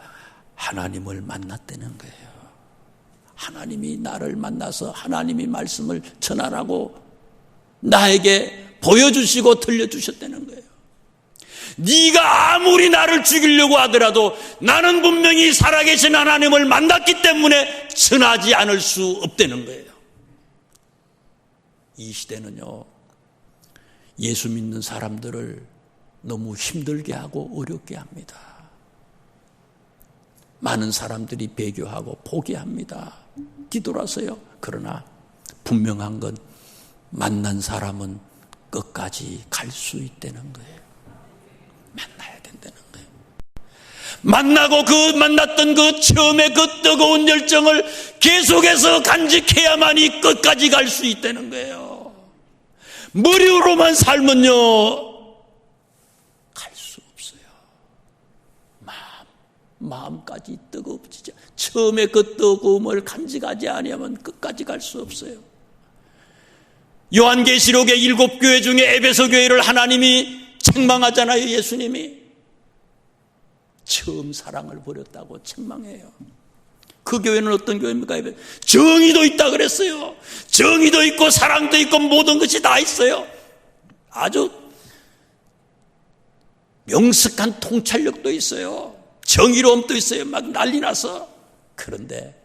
하나님을 만났다는 거예요. 하나님이 나를 만나서 하나님이 말씀을 전하라고 나에게 보여주시고 들려주셨다는 거예요. 네가 아무리 나를 죽이려고 하더라도 나는 분명히 살아계신 하나님을 만났기 때문에 전하지 않을 수 없다는 거예요. 이 시대는요, 예수 믿는 사람들을 너무 힘들게 하고 어렵게 합니다. 많은 사람들이 배교하고 포기합니다. 뒤돌아서요. 그러나 분명한 건 만난 사람은 끝까지 갈 수 있다는 거예요. 만나야 된다는 거예요. 만나고 만났던 그 처음에 그 뜨거운 열정을 계속해서 간직해야만이 끝까지 갈 수 있다는 거예요. 머리로만 살면요, 갈 수 없어요. 마음까지 뜨거워지죠. 처음에 그 뜨거움을 간직하지 아니하면 끝까지 갈 수 없어요. 요한계시록의 7교회 중에 에베소 교회를 하나님이 책망하잖아요. 예수님이 처음 사랑을 버렸다고 책망해요. 그 교회는 어떤 교회입니까? 정의도 있다 그랬어요. 정의도 있고 사랑도 있고 모든 것이 다 있어요. 아주 명석한 통찰력도 있어요. 정의로움도 있어요. 막 난리 나서. 그런데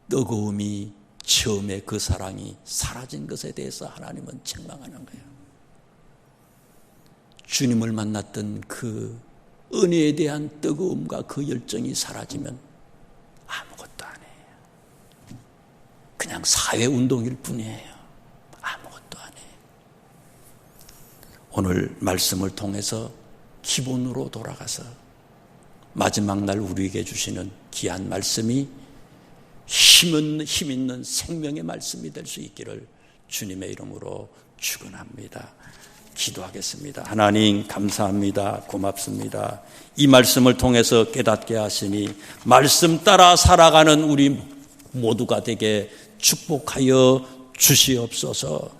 뜨거움이 처음에 그 사랑이 사라진 것에 대해서 하나님은 책망하는 거예요. 주님을 만났던 그 은혜에 대한 뜨거움과 그 열정이 사라지면 아무것도 안 해요. 그냥 사회운동일 뿐이에요. 아무것도 안 해요. 오늘 말씀을 통해서 기본으로 돌아가서 마지막 날 우리에게 주시는 귀한 말씀이 힘 있는 생명의 말씀이 될 수 있기를 주님의 이름으로 축원합니다. 기도하겠습니다. 하나님 감사합니다. 고맙습니다. 이 말씀을 통해서 깨닫게 하시니 말씀 따라 살아가는 우리 모두가 되게 축복하여 주시옵소서.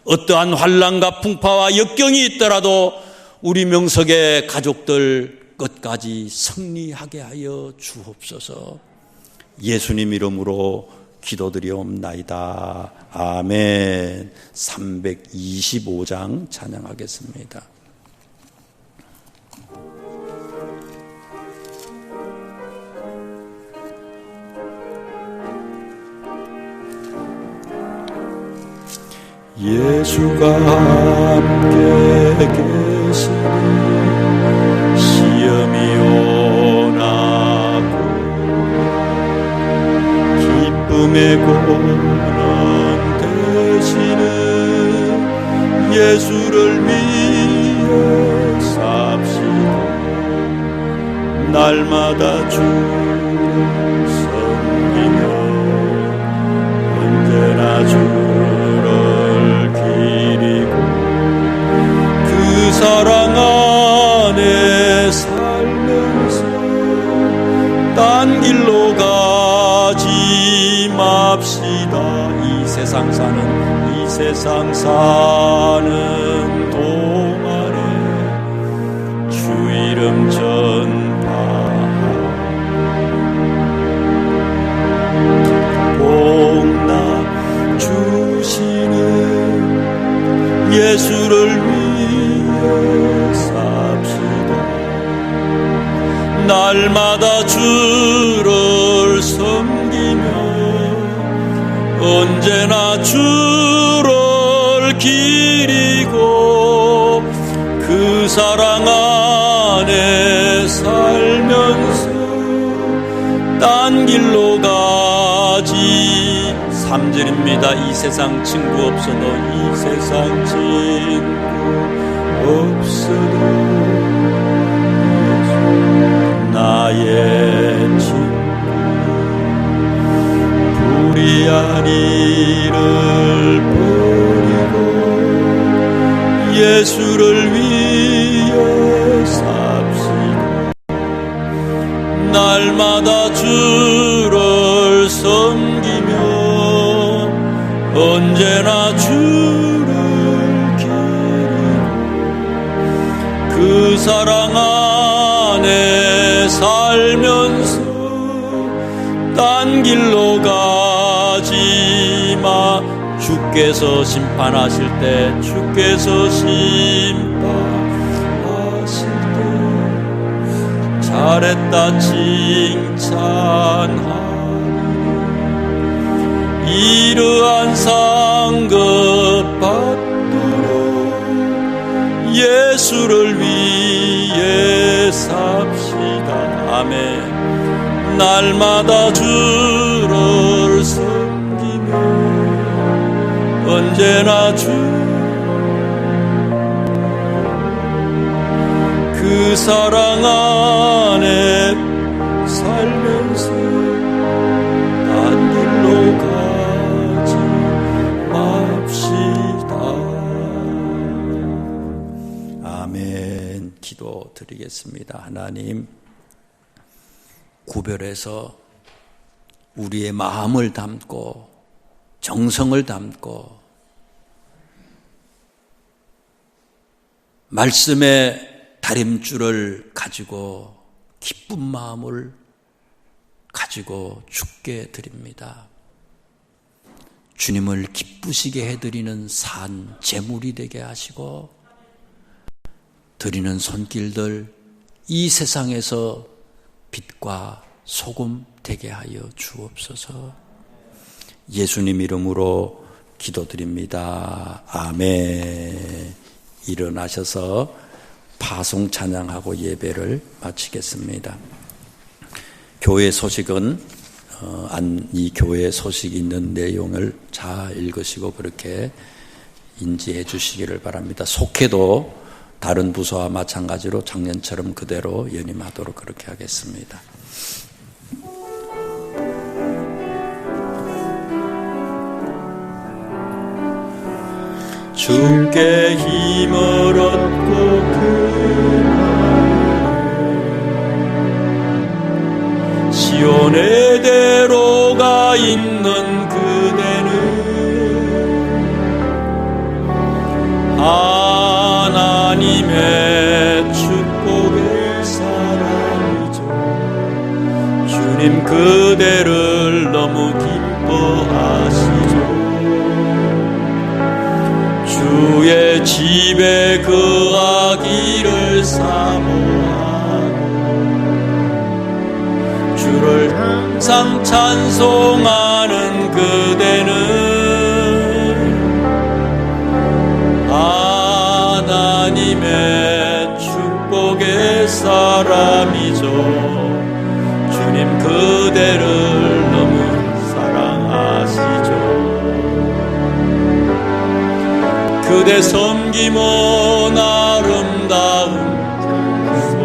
어떠한 환난과 풍파와 역경이 있더라도 우리 명석의 가족들 끝까지 승리하게 하여 주옵소서. 예수님 이름으로 기도드리옵나이다. 아멘. 325장 찬양하겠습니다. 예수가 함께 계시니 시험이 오나고 기쁨의 고난 되시는 예수를 위해 삽시다. 날마다 주를 섬기며 언제나 주를 기리고 그 사랑 안에 살면서 딴 길로 가지 맙시다. 이 세상 사는 동안에 주 이름 전파하고 복나 주시 날마다 주를 섬기며 언제나 주를 기리고 그 사랑 안에 살면서 딴 길로 가지. 3절입니다. 이 세상 친구 없어도 이 세상 친구 없어도 나의 친구 불의한 일을 버리고 예수를 위해 삽시다. 날마다 주를 섬기며 언제나 주를 기리고 그 사랑 안에 살면서 딴 길로 가지마. 주께서 심판하실 때 주께서 심판하실 때 잘했다 칭찬하리. 이러한 상급 받도록 예수를 위해 삽시다. 아멘. 날마다 주를 섬기며 언제나 그 사랑 안에 살면서 딴 길로 가지 맙시다. 아멘. 기도 드리겠습니다. 하나님, 구별해서 우리의 마음을 담고 정성을 담고 말씀의 다림줄을 가지고 기쁜 마음을 가지고 주께 드립니다. 주님을 기쁘시게 해드리는 산 제물이 되게 하시고 드리는 손길들 이 세상에서 빛과 소금 되게 하여 주옵소서. 예수님 이름으로 기도드립니다. 아멘. 일어나셔서 파송 찬양하고 예배를 마치겠습니다. 교회 소식은 이 교회 소식 있는 내용을 잘 읽으시고 그렇게 인지해 주시기를 바랍니다. 속회도 다른 부서와 마찬가지로 작년처럼 그대로 연임하도록 그렇게 하겠습니다. 주께 힘을 얻고 그날에 시온의 대로가 있는 그대는 하나님의 축복의 사랑이죠. 주님 그대를 너무 기뻐하시죠. 주의 집에 거하기를 사모하고 주를 항상 찬송하는 그대는 하나님의 축복의 사람이죠. 주님 그대를 너무 사랑하시죠. 그대 섬김은 아름다운 장소,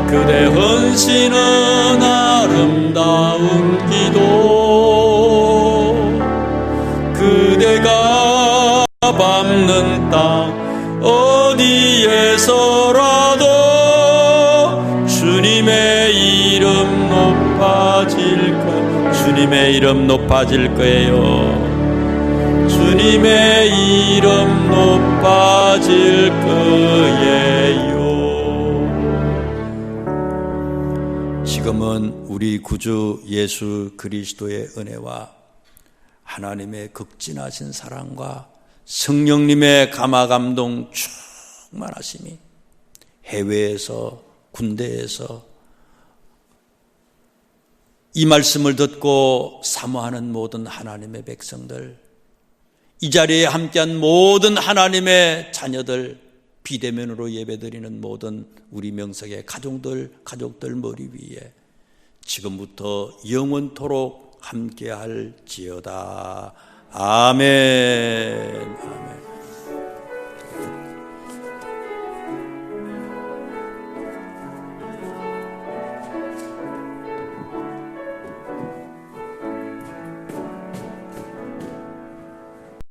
그대 헌신은 아름다운 기도, 그대가 밟는 땅 어디에서라도 주님의 이름 높아질 거예요. 주님의 이름 높아질 거예요. 주님의 이름 높아질 거예요. 지금은 우리 구주 예수 그리스도의 은혜와 하나님의 극진하신 사랑과 성령님의 감화 감동 충만하심이 해외에서 군대에서 이 말씀을 듣고 사모하는 모든 하나님의 백성들, 이 자리에 함께한 모든 하나님의 자녀들, 비대면으로 예배드리는 모든 우리 명석의 가족들 머리 위에 지금부터 영원토록 함께할지어다. 아멘. 아멘.